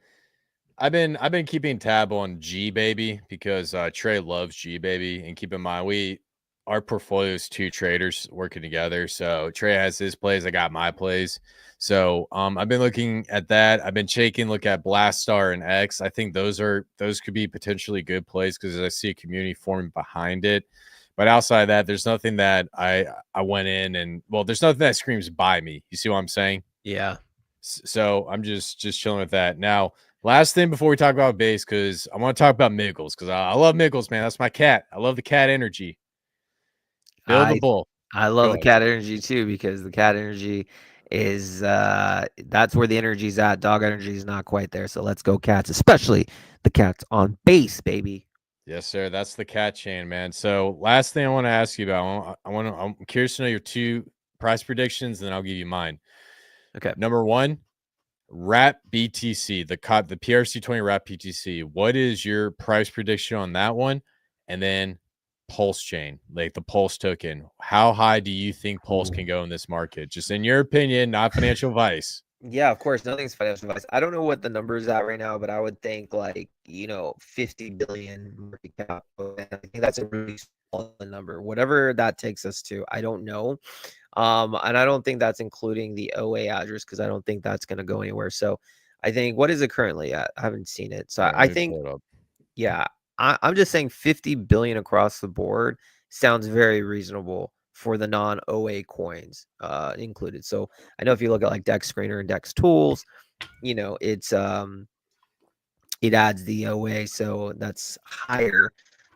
I've been keeping tab on G Baby because Trey loves G Baby, and keep in mind our portfolio is 2 traders working together. So Trey has his plays, I got my plays. So I've been looking at that. I've been look at Blast Star and X. I think those could be potentially good plays because I see a community forming behind it. But outside of that, there's nothing that I went in and there's nothing that screams buy me. You see what I'm saying? Yeah. So I'm just chilling with that. Now, Last thing before we talk about base, because I want to talk about Miggles, because I love Miggles, man. That's my cat. I love the cat energy. Bill the I Bull. I love Go the ahead. cat energy too, because the cat energy is that's where the energy's at. Dog energy is not quite there. So let's go cats, especially the cats on base, baby. Yes, sir. That's the cat chain, man. So last thing I want to ask you about, I'm curious to know your two price predictions, and then I'll give you mine. Okay. Number one, Wrap BTC, the PRC20 Wrap BTC. What is your price prediction on that one? And then Pulsechain, like the Pulse token. How high do you think Pulse can Ooh. go in this market? Just in your opinion, not financial advice. Yeah, of course, nothing's financial advice. I don't know what the number is at right now, but I would think like, 50 billion market cap. And I think that's a really small number. Whatever that takes us to, I don't know. And I don't think that's including the OA address because I don't think that's going to go anywhere. So I think, what is it currently at? I haven't seen it. So Here, let I me think, pull it up. yeah, I'm just saying 50 billion across the board sounds very reasonable for the non-OA coins included. So I know if you look at like Dex Screener and Dex Tools, it adds the OA, so that's higher.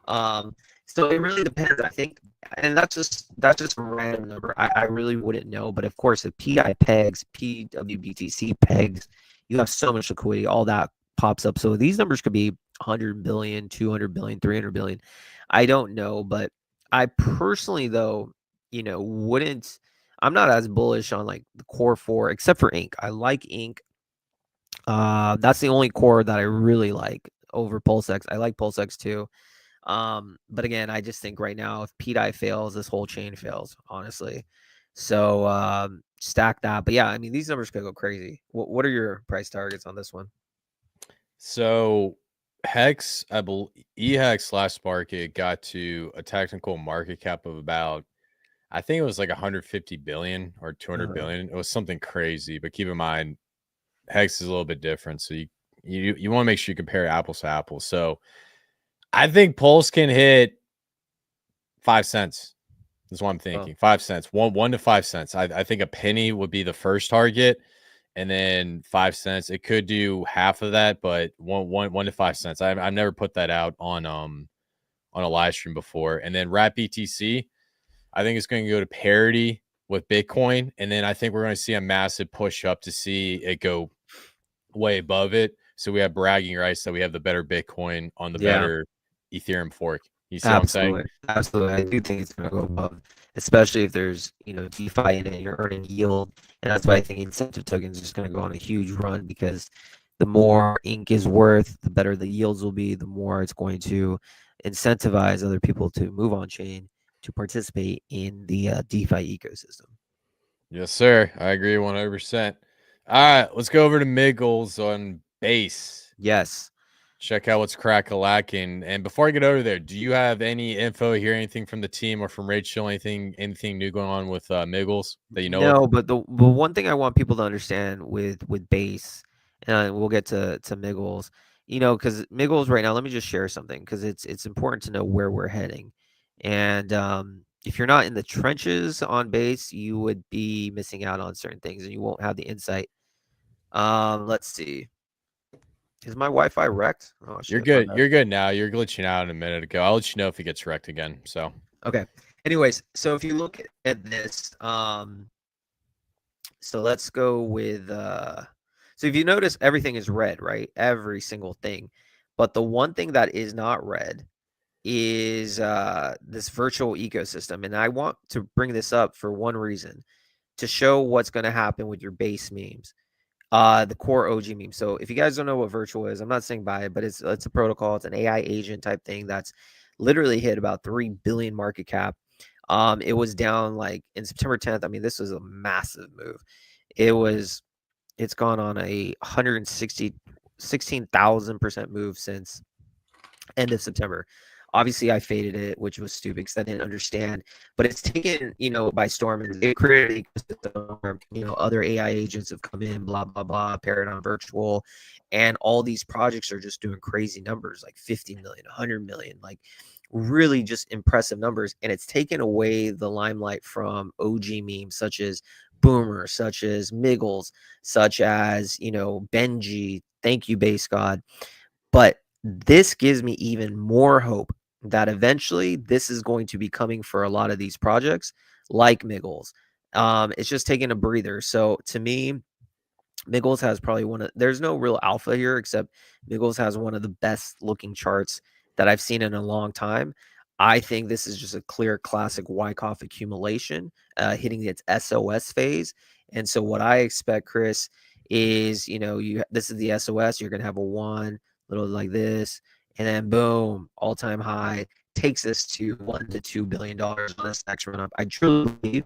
Um, so it really depends, I think, and that's just a random number. I really wouldn't know, but of course, if PI pegs, PWBTC pegs, you have so much liquidity, all that pops up. So these numbers could be 100 billion, 200 billion, 300 billion. I don't know, but I personally, though, wouldn't. I'm not as bullish on like the core four, except for Ink. I like Ink. That's the only core that I really like over PulseX. I like PulseX too. But again, I just think right now, if PDI fails, this whole chain fails, honestly. So stack that. But yeah, I mean, these numbers could go crazy. What are your price targets on this one? So Hex, I believe EHEX last market got to a technical market cap of about, I think it was like 150 billion or 200 Uh-huh. billion. It was something crazy, but keep in mind, Hex is a little bit different. So you want to make sure you compare apples to apples. So I think Pulse can hit 5 cents. That's what I'm Oh, thinking. 5 cents, one to 5 cents. I think a penny would be the first target, and then 5 cents. It could do half of that, but one to 5 cents. I've never put that out on a live stream before. And then Wrap BTC, I think it's going to go to parity with Bitcoin, and then I think we're going to see a massive push up to see it go way above it. So we have bragging rights that we have the better Bitcoin on the yeah. better Ethereum fork. You see what I'm saying? Absolutely. Absolutely. I do think it's going to go above, especially if there's, DeFi in it, you're earning yield. And that's why I think incentive tokens are just going to go on a huge run because the more ink is worth, the better the yields will be, the more it's going to incentivize other people to move on chain to participate in the DeFi ecosystem. Yes, sir. I agree 100%. All right, let's go over to Miggles on base. Yes. Check out what's crack-a-lacking. And before I get over there, do you have any info, hear anything from the team or from Rachel, anything new going on with Miggles that you know of? No, but the one thing I want people to understand with base, and we'll get to Miggles, because Miggles right now, let me just share something because it's important to know where we're heading. And if you're not in the trenches on base, you would be missing out on certain things and you won't have the insight. Let's see. Is my Wi-Fi wrecked? Oh You're shit, my good. bad. You're good now. You're glitching out a minute ago. I'll let you know if it gets wrecked again. So Okay. Anyways, so if you look at this, so let's go with so if you notice everything is red, right? Every single thing. But the one thing that is not red is this virtual ecosystem. And I want to bring this up for one reason, to show what's going to happen with your base memes. The core OG meme. So if you guys don't know what virtual is, I'm not saying buy it, but it's a protocol, it's an AI agent type thing that's literally hit about 3 billion market cap. It was down like in September 10th. I mean, this was a massive move. It's gone on a 16,000% move since end of September. Obviously, I faded it, which was stupid because I didn't understand. But it's taken, by storm, and it created an ecosystem where, other AI agents have come in, blah blah blah, Paradigm Virtual, and all these projects are just doing crazy numbers, like 50 million, 100 million, like really just impressive numbers. And it's taken away the limelight from OG memes such as boomers such as Miggles, such as, Benji. Thank you, Base God. But this gives me even more hope that eventually this is going to be coming for a lot of these projects like Miggles. It's just taking a breather. So to me, Miggles has probably there's no real alpha here, except Miggles has one of the best looking charts that I've seen in a long time. I think this is just a clear classic Wyckoff accumulation, hitting its SOS phase. And so what I expect, Chris, is, this is the SOS. You're gonna have a one, little like this, and then boom, all time high, takes us to $1 to $2 billion on this next run up. I truly believe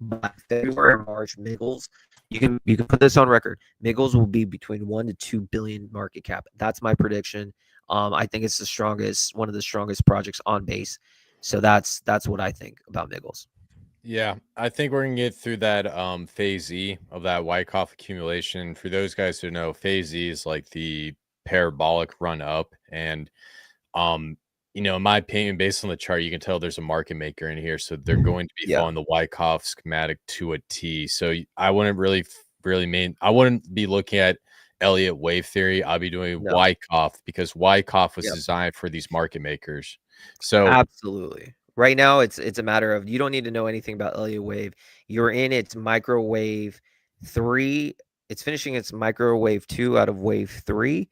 by February or March, Miggles, you can put this on record. Miggles will be between 1 to 2 billion market cap. That's my prediction. I think it's one of the strongest projects on base. So that's what I think about Miggles. Yeah, I think we're gonna get through that phase E of that Wyckoff accumulation. For those guys who know, phase E is like the parabolic run up, and in my opinion, based on the chart, you can tell there's a market maker in here, so they're going to be Yeah. following the Wyckoff schematic to a T. So I wouldn't I wouldn't be looking at Elliott wave theory. I'll be doing No. Wyckoff, because Wyckoff was Yep. designed for these market makers. So Absolutely. Right now, it's a matter of, you don't need to know anything about Elliott wave. You're in its microwave 3. It's finishing its microwave 2 out of wave 3,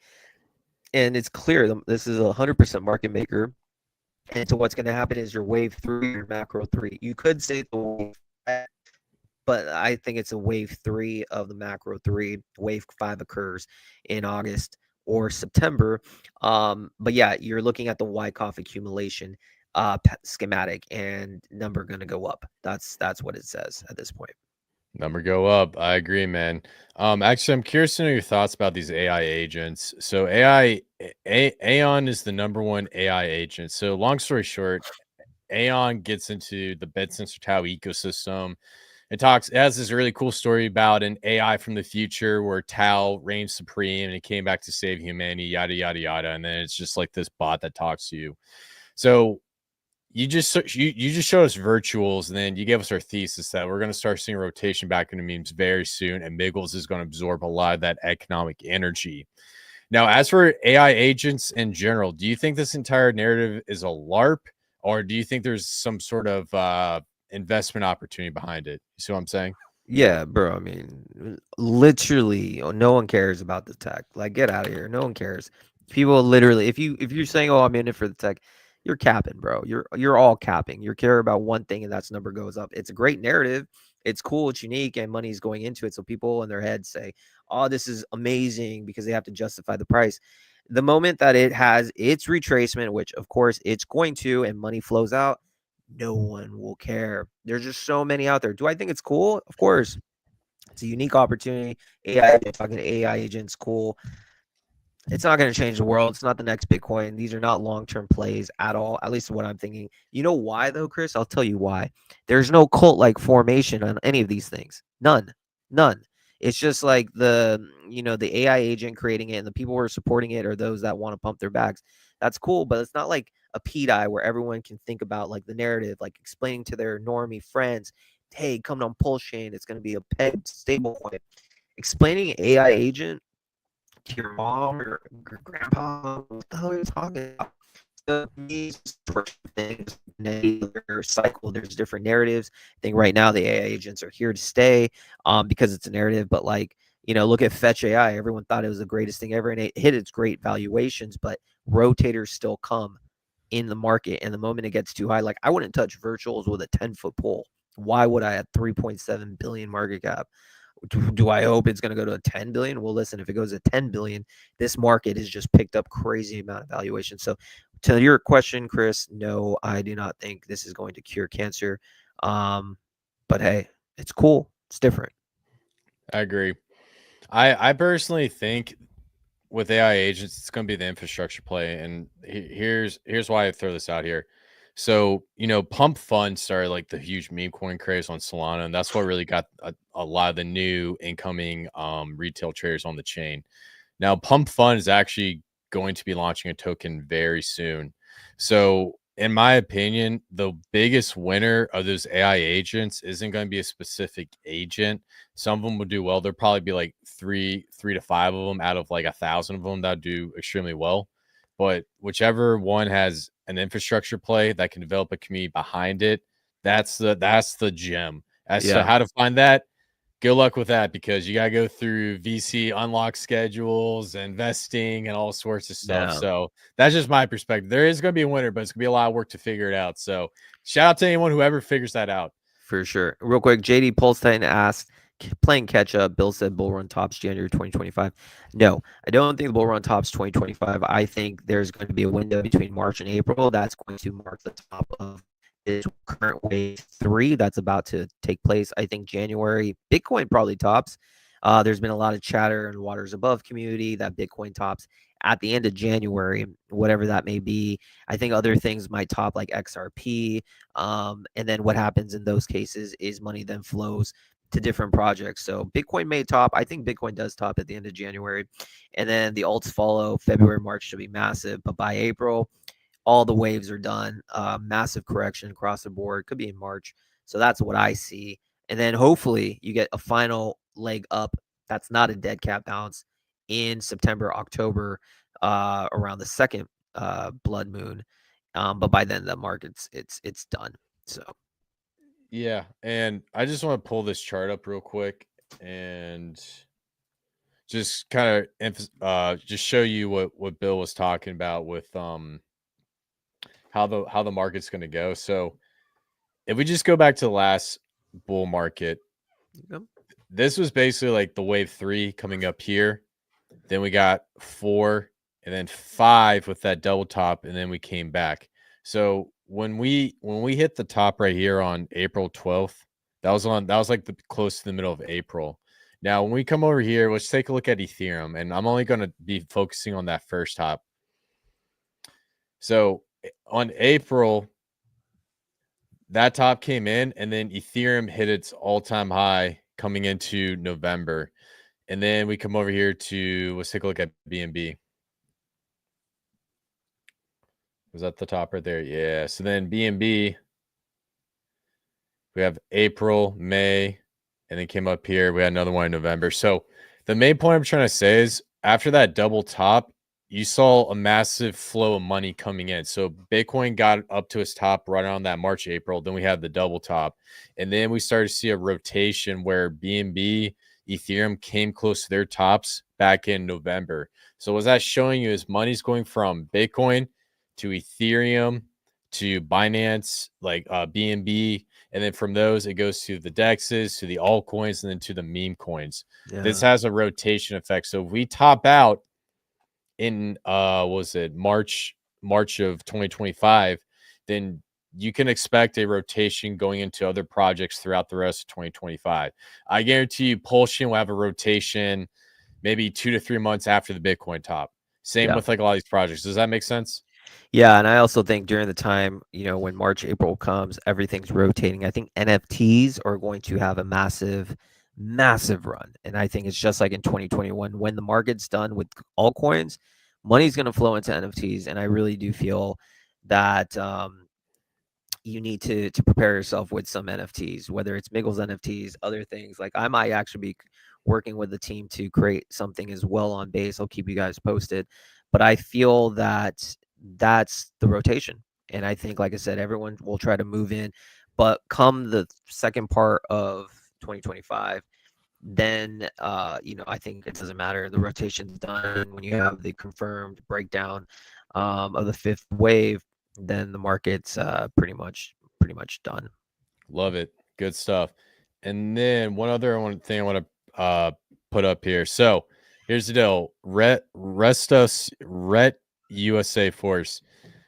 and it's clear this is 100% market maker. And so what's going to happen is your wave 3, your macro 3. You could say the wave, but I think it's a wave 3 of the macro 3. Wave 5 occurs in August or September. But yeah, you're looking at the Wyckoff accumulation schematic, and number going to go up. That's what it says at this point. number go up. I agree, man. Actually, I'm curious to know your thoughts about these AI agents. So Aeon is the number one AI agent. So long story short, Aeon gets into the Bed-Sensor Tau ecosystem. It has this really cool story about an AI from the future where Tau reigned supreme and it came back to save humanity, yada yada yada. And then it's just like this bot that talks to you. So you just showed us virtuals, and then you gave us our thesis that we're going to start seeing rotation back into memes very soon, and Miggles is going to absorb a lot of that economic energy. Now, as for AI agents in general, do you think this entire narrative is a LARP, or do you think there's some sort of investment opportunity behind it? You see what I'm saying? Yeah, bro. I mean, literally, no one cares about the tech. Like, get out of here. No one cares. People literally, if you're saying, "Oh, I'm in it for the tech," you're capping, bro. You're all capping. You care about one thing, and that's number goes up. It's a great narrative. It's cool. It's unique, and money's going into it. So people in their heads say, "Oh, this is amazing," because they have to justify the price. The moment that it has its retracement, which of course it's going to, and money flows out, no one will care. There's just so many out there. Do I think it's cool? Of course. It's a unique opportunity. AI, talking to AI agents, cool. It's not going to change the world. It's not the next Bitcoin. These are not long-term plays at all. At least what I'm thinking. You know why though, Chris? I'll tell you why. There's no cult-like formation on any of these things. None. None. It's just like the AI agent creating it, and the people who are supporting it are those that want to pump their backs. That's cool, but it's not like a PDI where everyone can think about like the narrative, like explaining to their normie friends, hey, coming on Pulsechain, it's going to be a pegged stablecoin. Explaining AI agent to your mom or your grandpa, what the hell are you talking about? So these things, cycle. There's different narratives. I think right now the AI agents are here to stay, because it's a narrative. But like, look at Fetch AI. Everyone thought it was the greatest thing ever, and it hit its great valuations. But rotators still come in the market, and the moment it gets too high, like I wouldn't touch virtuals with a 10-foot pole. Why would I at 3.7 billion market cap? Do I hope it's going to go to a 10 billion? Well, listen, if it goes to 10 billion, this market has just picked up crazy amount of valuation. So to your question, Chris, no, I do not think this is going to cure cancer. But hey, it's cool. It's different. I agree. I personally think with AI agents, it's going to be the infrastructure play, and here's why I throw this out here. So Pump Fund started like the huge meme coin craze on Solana, and that's what really got a lot of the new incoming retail traders on the chain. Now, Pump Fund is actually going to be launching a token very soon. So in my opinion, the biggest winner of those AI agents isn't going to be a specific agent. Some of them will do well. There'll probably be like three to five of them out of like 1,000 of them that do extremely well. But whichever one has an infrastructure play that can develop a community behind it, that's the gem. As to Yeah. how to find that, good luck with that, because you got to go through VC unlock schedules, investing, and all sorts of stuff. Yeah. So that's just my perspective. There is going to be a winner, but it's going to be a lot of work to figure it out. So shout out to anyone who ever figures that out. For sure. Real quick, JD Pulsechain asked, playing catch up. Bill said bull run tops January 2025. No, I don't think the bull run tops 2025. I think there's going to be a window between March and April that's going to mark the top of this current wave 3 that's about to take place. I think January, Bitcoin probably tops. There's been a lot of chatter in Waters Above community that Bitcoin tops at the end of January, whatever that may be. I think other things might top like XRP. And then what happens in those cases is money then flows to different projects. So Bitcoin may top. I think Bitcoin does top at the end of January. And then the alts follow. February, March should be massive. But by April, all the waves are done. Massive correction across the board. Could be in March. So that's what I see. And then hopefully you get a final leg up that's not a dead cat bounce in September, October, around the second blood moon. But by then the market's it's done. So Yeah, and I just want to pull this chart up real quick and just kind of just show you what Bill was talking about with how the market's going to go. So if we just go back to the last bull market, yep. this was basically like the wave 3 coming up here. Then we got 4 and then 5 with that double top, and then we came back. So when we hit the top right here on April 12th, that was like the close to the middle of April. Now, when we come over here, let's take a look at Ethereum, and I'm only going to be focusing on that first top. So on April, that top came in, and then Ethereum hit its all-time high coming into November. And then we come over here to, let's take a look at BNB. Was that the top right there? Yeah. So then BNB, we have April, May, and then came up here. We had another one in November. So the main point I'm trying to say is after that double top, you saw a massive flow of money coming in. So Bitcoin got up to its top right around that March, April. Then we had the double top. And then we started to see a rotation where BNB, Ethereum came close to their tops back in November. So what that showing you is money's going from Bitcoin to Ethereum to Binance, like BNB. And then from those, it goes to the DEXs, to the altcoins, and then to the meme coins. Yeah. This has a rotation effect. So if we top out in was it March of 2025, then you can expect a rotation going into other projects throughout the rest of 2025. I guarantee you Pulsechain will have a rotation maybe 2 to 3 months after the Bitcoin top. Same with like a lot of these projects. Does that make sense? Yeah, and I also think during the time, when March, April comes, everything's rotating. I think NFTs are going to have a massive, massive run. And I think it's just like in 2021, when the market's done with altcoins, money's going to flow into NFTs. And I really do feel that you need to prepare yourself with some NFTs, whether it's Miggles NFTs, other things. Like I might actually be working with the team to create something as well on base. I'll keep you guys posted. But I feel that that's the rotation. And I think, like I said, everyone will try to move in. But come the second part of 2025, then I think it doesn't matter. The rotation's done. When you have the confirmed breakdown of the fifth wave, then the market's pretty much done. Love it. Good stuff. And then one other thing I want to put up here. So here's the deal. Ret USA Force.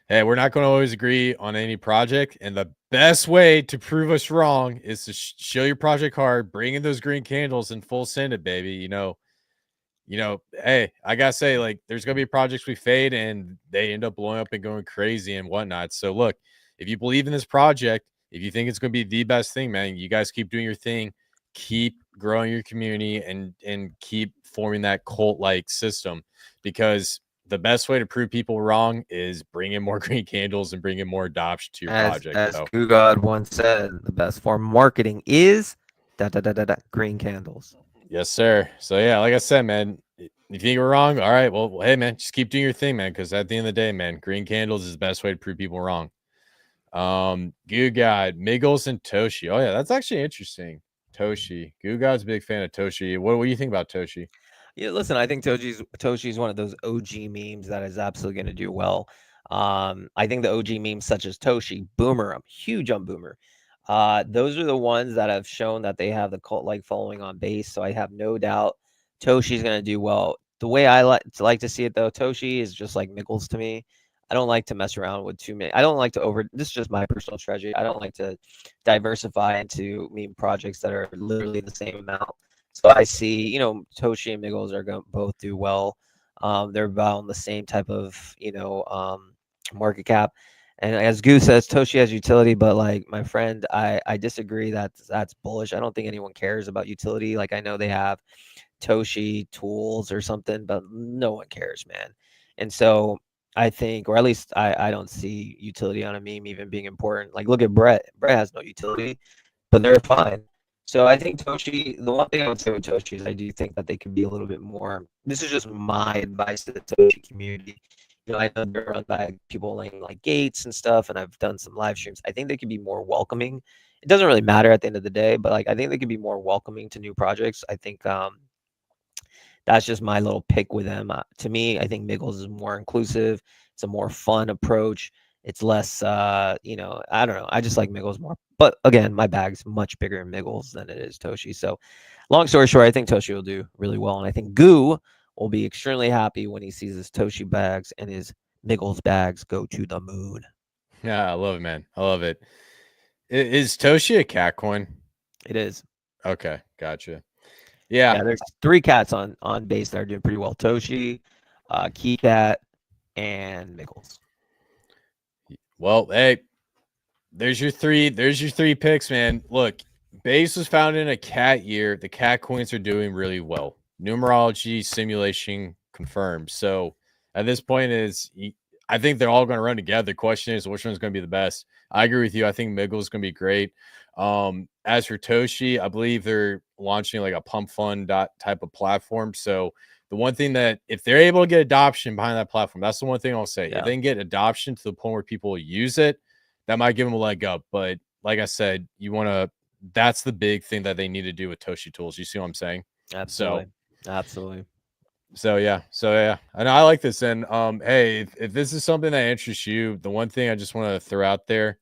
Hey, we're not going to always agree on any project, and the best way to prove us wrong is to show your project card, bring in those green candles, and full send it, baby. Hey, I gotta say, like, there's gonna be projects we fade and they end up blowing up and going crazy and whatnot. So look, if you believe in this project, if you think it's gonna be the best thing, man, you guys keep doing your thing, keep growing your community, and keep forming that cult-like system, because the best way to prove people wrong is bring in more green candles and bring in more adoption to your project. As So Goo God once said, the best form of marketing is green candles. yes, sir. So yeah, like I said, man, if you think we're wrong, all right, well, hey, man, just keep doing your thing, man, because at the end of the day, man, green candles is the best way to prove people wrong. Goo God, Miggles, and Toshi. Oh yeah, that's actually interesting. Toshi. Goo God's a big fan of Toshi. What do you think about Toshi? Yeah, listen, I think Toshi's one of those OG memes that is absolutely going to do well. I think the OG memes such as Toshi, Boomer, I'm huge on Boomer. Those are the ones that have shown that they have the cult-like following on base. So I have no doubt Toshi's going to do well. The way I like to see it though, Toshi is just like Miggles to me. I don't like to mess around with too many. I don't like to this is just my personal strategy. I don't like to diversify into meme projects that are literally the same amount. So I see, Toshi and Miggles are going to both do well. They're about on the same type of, market cap. And as Goose says, Toshi has utility, but like my friend, I disagree that that's bullish. I don't think anyone cares about utility. Like I know they have Toshi tools or something, but no one cares, man. And so I think, or at least I don't see utility on a meme even being important. Like look at Brett. Brett has no utility, but they're fine. So I think Toshi, the one thing I would say with Toshi is I do think that they could be a little bit more. This is just my advice to the Toshi community. I know they're run by people like Gates and stuff, and I've done some live streams. I think they could be more welcoming. It doesn't really matter at the end of the day, but like I think they could be more welcoming to new projects. I think that's just my little pick with them. To me, I think Miggles is more inclusive. It's a more fun approach. It's less, I don't know. I just like Miggles more. But again, my bag's much bigger in Miggles than it is Toshi. So long story short, I think Toshi will do really well. And I think Goo will be extremely happy when he sees his Toshi bags and his Miggles bags go to the moon. Yeah, I love it, man. I love it. Is Toshi a cat coin? It is. Okay, gotcha. Yeah. There's 3 cats on base that are doing pretty well. Toshi, Key Cat, and Miggles. Well, hey, there's your three picks, man. Look, base was founded in a cat year. The cat coins are doing really well. Numerology simulation confirmed. So at this point, I think they're all going to run together. The question is, which one's going to be the best? I agree with you. I think Miggle is going to be great. As for Toshi, I believe they're launching like a pump fund type of platform. So the one thing that if they're able to get adoption behind that platform, that's the one thing I'll say. Yeah. If they can get adoption to the point where people use it, that might give them a leg up. But like I said, that's the big thing that they need to do with Toshi tools. You see what I'm saying? Absolutely. Absolutely. So yeah. And I like this. And hey, if this is something that interests you, the one thing I just want to throw out there,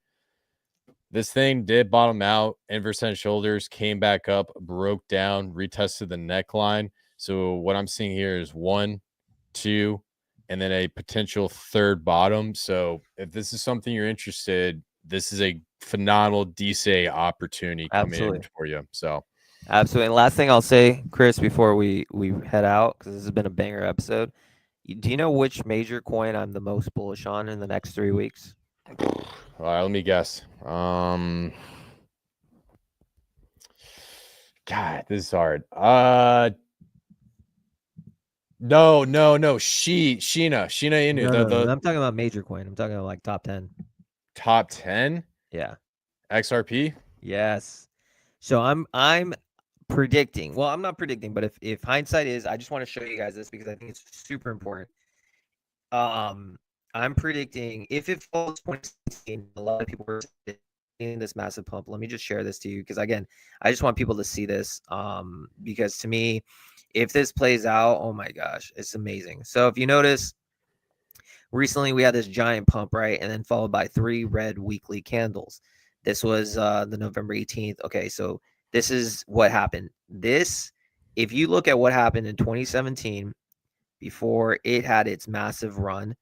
this thing did bottom out, inverse head and shoulders, came back up, broke down, retested the neckline. So what I'm seeing here is 1, 2, and then a potential third bottom. So if this is something you're interested, this is a phenomenal DCA opportunity coming in for you. So absolutely. And last thing I'll say, Chris, before we head out, because this has been a banger episode. Do you know which major coin I'm the most bullish on in the next 3 weeks? All right, let me guess. God, this is hard. No. Sheena Inu. No, I'm talking about major coin. I'm talking about like top 10. Top 10? Yeah. XRP? Yes. So I'm predicting. Well, I'm not predicting, but if hindsight is, I just want to show you guys this because I think it's super important. I'm predicting if it falls 2016, a lot of people are in this massive pump. Let me just share this to you because again, I just want people to see this. Because to me, if this plays out, oh my gosh, it's amazing. So if you notice, recently we had this giant pump, right? And then followed by 3 red weekly candles. This was the November 18th. Okay, so this is what happened. If you look at what happened in 2017, before it had its massive run,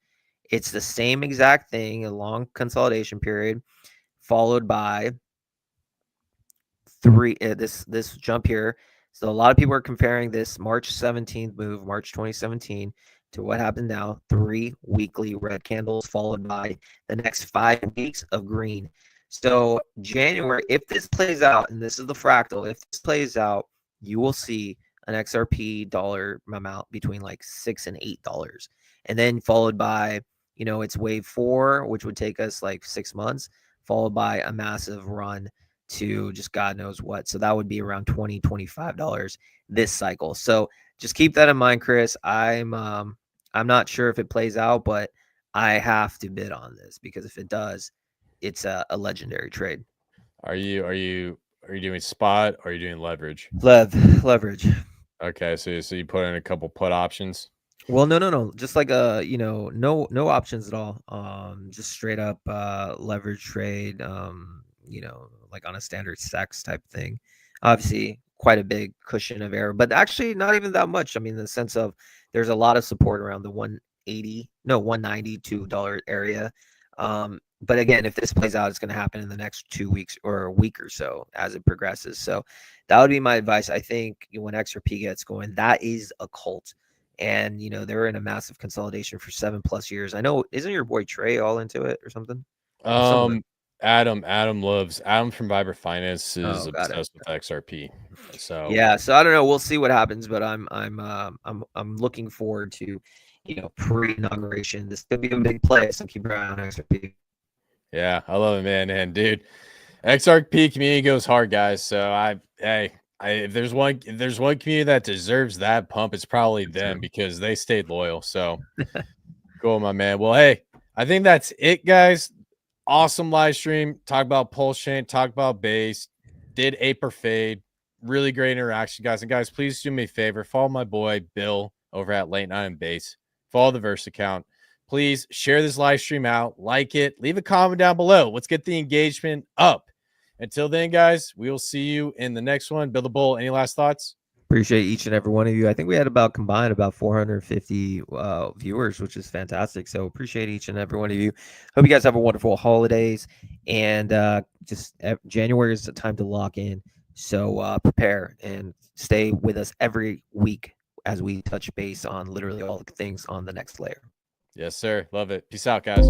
it's the same exact thing, a long consolidation period, followed by 3, this jump here. So a lot of people are comparing this March 17th move, March 2017, to what happened now. 3 weekly red candles followed by the next 5 weeks of green. So January, if this plays out, and this is the fractal, if this plays out, you will see an XRP dollar amount between like $6 and $8, and then followed by, it's wave 4, which would take us like 6 months, followed by a massive run to just God knows what. So that would be around $20, $25 this cycle. So just keep that in mind, Chris. I'm not sure if it plays out, but I have to bid on this because if it does, it's a legendary trade. Are you doing spot or are you doing leverage? Leverage. Okay, so you put in a couple put options. Well, no. Just like no options at all. Just straight up leverage trade. Like on a standard sex type thing. Obviously, quite a big cushion of error, but actually not even that much. I mean, in the sense of there's a lot of support around the $192 area. But again, if this plays out, it's going to happen in the next 2 weeks or a week or so as it progresses. So that would be my advice. I think when XRP gets going, that is a cult. And they're in a massive consolidation for 7+ years. I know, isn't your boy Trey all into it or something? Adam from Viber Finance is Oh, got it. obsessed with XRP. So yeah, so I don't know. We'll see what happens, but I'm looking forward to pre-inauguration. This could be a big play, so keep your eye on XRP. Yeah, I love it, man. And dude, XRP community goes hard, guys. So if there's one community that deserves that pump, it's probably them because they stayed loyal. So cool, my man. Well, hey, I think that's it, guys. Awesome live stream. Talk about Pulsechain, talk about base, did Aper Fade. Really great interaction, guys. And guys, please do me a favor. Follow my boy Bill over at Late Night and Base. Follow the Verse account. Please share this live stream out, like it, leave a comment down below. Let's get the engagement up. Until then, guys, we will see you in the next one. Bill the Bull, any last thoughts? Appreciate each and every one of you. I think we had combined about 450 viewers, which is fantastic. So appreciate each and every one of you. Hope you guys have a wonderful holidays. And January is the time to lock in. So prepare and stay with us every week as we touch base on literally all the things on the next layer. Yes, sir. Love it. Peace out, guys.